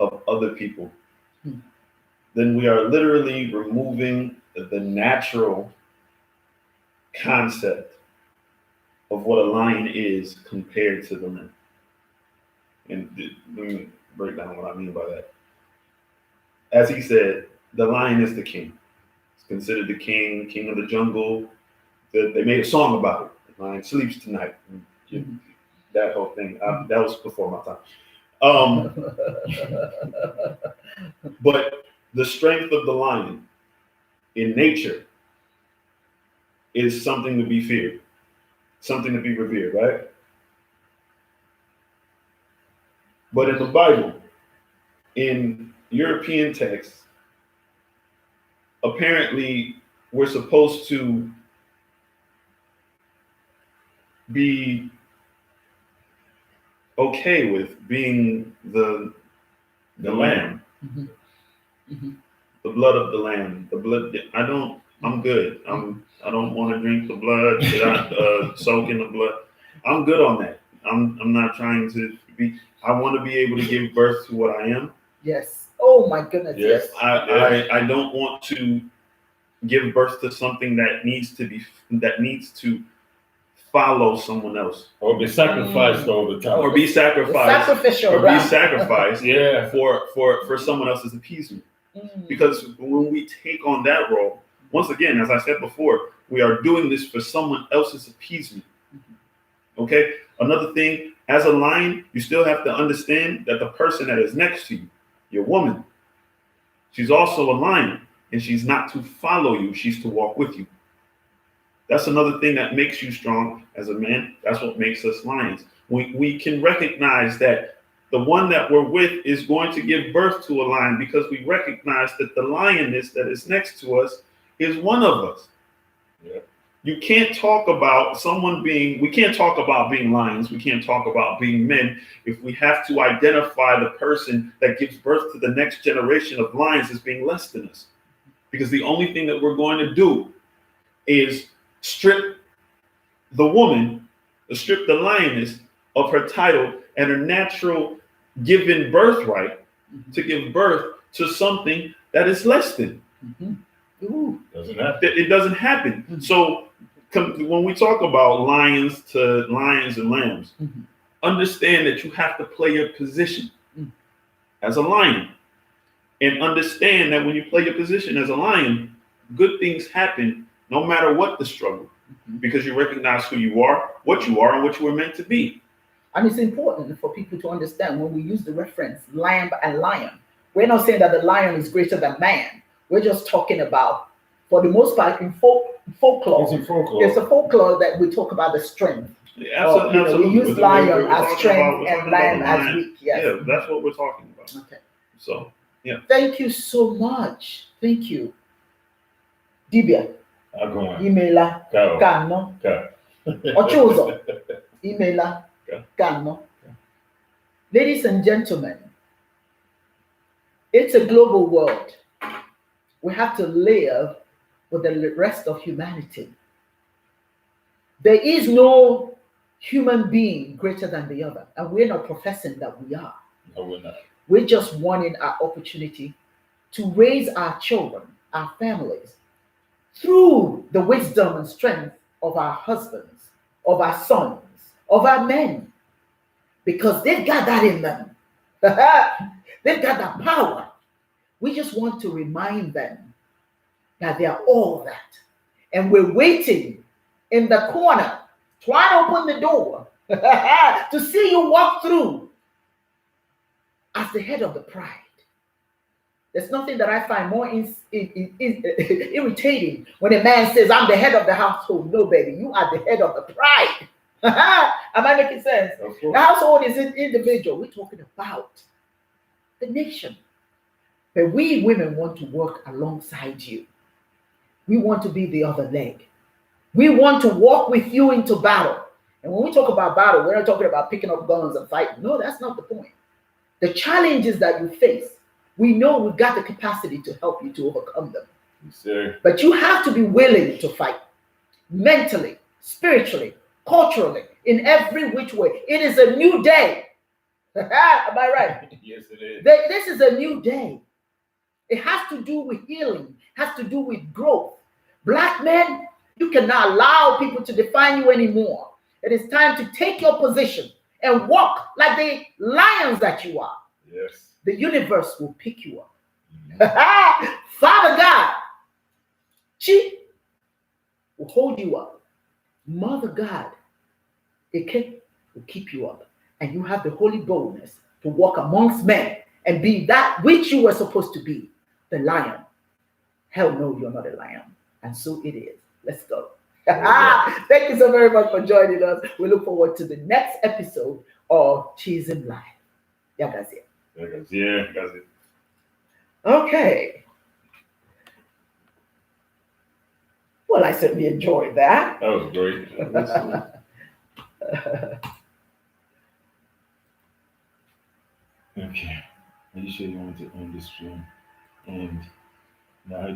of other people, then we are literally removing the natural concept of what a lion is compared to the lamb. And let me break down what I mean by that. As he said, the lion is the king. It's considered the king of the jungle. They made a song about it. The lion sleeps tonight. That whole thing. That was before my time. But the strength of the lion in nature is something to be feared, something to be revered, right? But in the Bible, in European texts, apparently we're supposed to be okay with being the lamb, the blood of the lamb, the blood. I'm good. I don't want to drink the blood, soak in the blood. I'm good on that. I'm not trying to be. I want to be able to give birth to what I am. Yes. Oh my goodness. Yes. I don't want to give birth to something that needs to follow someone else, or be sacrificed all the time, or be sacrificed, sacrificial, or be sacrificed, yeah, for someone else's appeasement. Because when we take on that role, once again, as I said before, we are doing this for someone else's appeasement. Okay. Another thing, as a lion, you still have to understand that the person that is next to you, your woman, she's also a lion, and she's not to follow you; she's to walk with you. That's another thing that makes you strong as a man. That's what makes us lions. We can recognize that the one that we're with is going to give birth to a lion because we recognize that the lioness that is next to us is one of us. Yeah. You can't talk about we can't talk about being lions. We can't talk about being men if we have to identify the person that gives birth to the next generation of lions as being less than us. Because the only thing that we're going to do is strip the woman, strip the lioness of her title and her natural given birthright to give birth to something that is less than. Doesn't happen. It doesn't happen. So when we talk about lions and lambs, understand that you have to play your position as a lion, and understand that when you play your position as a lion, good things happen no matter what the struggle, because you recognize who you are, and what you were meant to be. And it's important for people to understand when we use the reference lamb and lion, we're not saying that the lion is greater than man. We're just talking about, for the most part, in folklore. It's a folklore that we talk about the strength. Yeah, absolutely. We use lion as strength and lamb as weak. Yes. Yeah, that's what we're talking about. Okay. So, yeah. Thank you so much. Thank you. Dibia. Imela Kano. Ochozo. Imela Kano. Ladies and gentlemen, it's a global world. We have to live with the rest of humanity. There is no human being greater than the other, and we're not professing that we are. No, we're not. We're just wanting our opportunity to raise our children, our families, through the wisdom and strength of our husbands, of our sons, of our men, because they've got that in them. They've got that power. We just want to remind them that they are all that. And we're waiting in the corner, trying to open the door to see you walk through as the head of the pride. There's nothing that I find more irritating when a man says, I'm the head of the household. No, baby, you are the head of the pride. Am I making sense? The household is an individual. We're talking about the nation. But we women want to work alongside you. We want to be the other leg. We want to walk with you into battle. And when we talk about battle, we're not talking about picking up guns and fighting. No, that's not the point. The challenges that you face, we know we've got the capacity to help you to overcome them. Yes, sir. But you have to be willing to fight mentally, spiritually, culturally, in every which way. It is a new day. Am I right? Yes, it is. This is a new day. It has to do with healing, has to do with growth. Black men, you cannot allow people to define you anymore. It is time to take your position and walk like the lions that you are. Yes. The universe will pick you up. Father God, she will hold you up. Mother God, Ike, will keep you up. And you have the holy boldness to walk amongst men and be that which you were supposed to be, the lion. Hell no, you're not a lion. And so it is. Let's go. Thank you so very much for joining us. We look forward to the next episode of Cheesing Live. Yeah, that's it. Yeah, that's it. Okay. Well, I certainly enjoyed that. That was great. Okay. Are you sure you want to end this stream? And now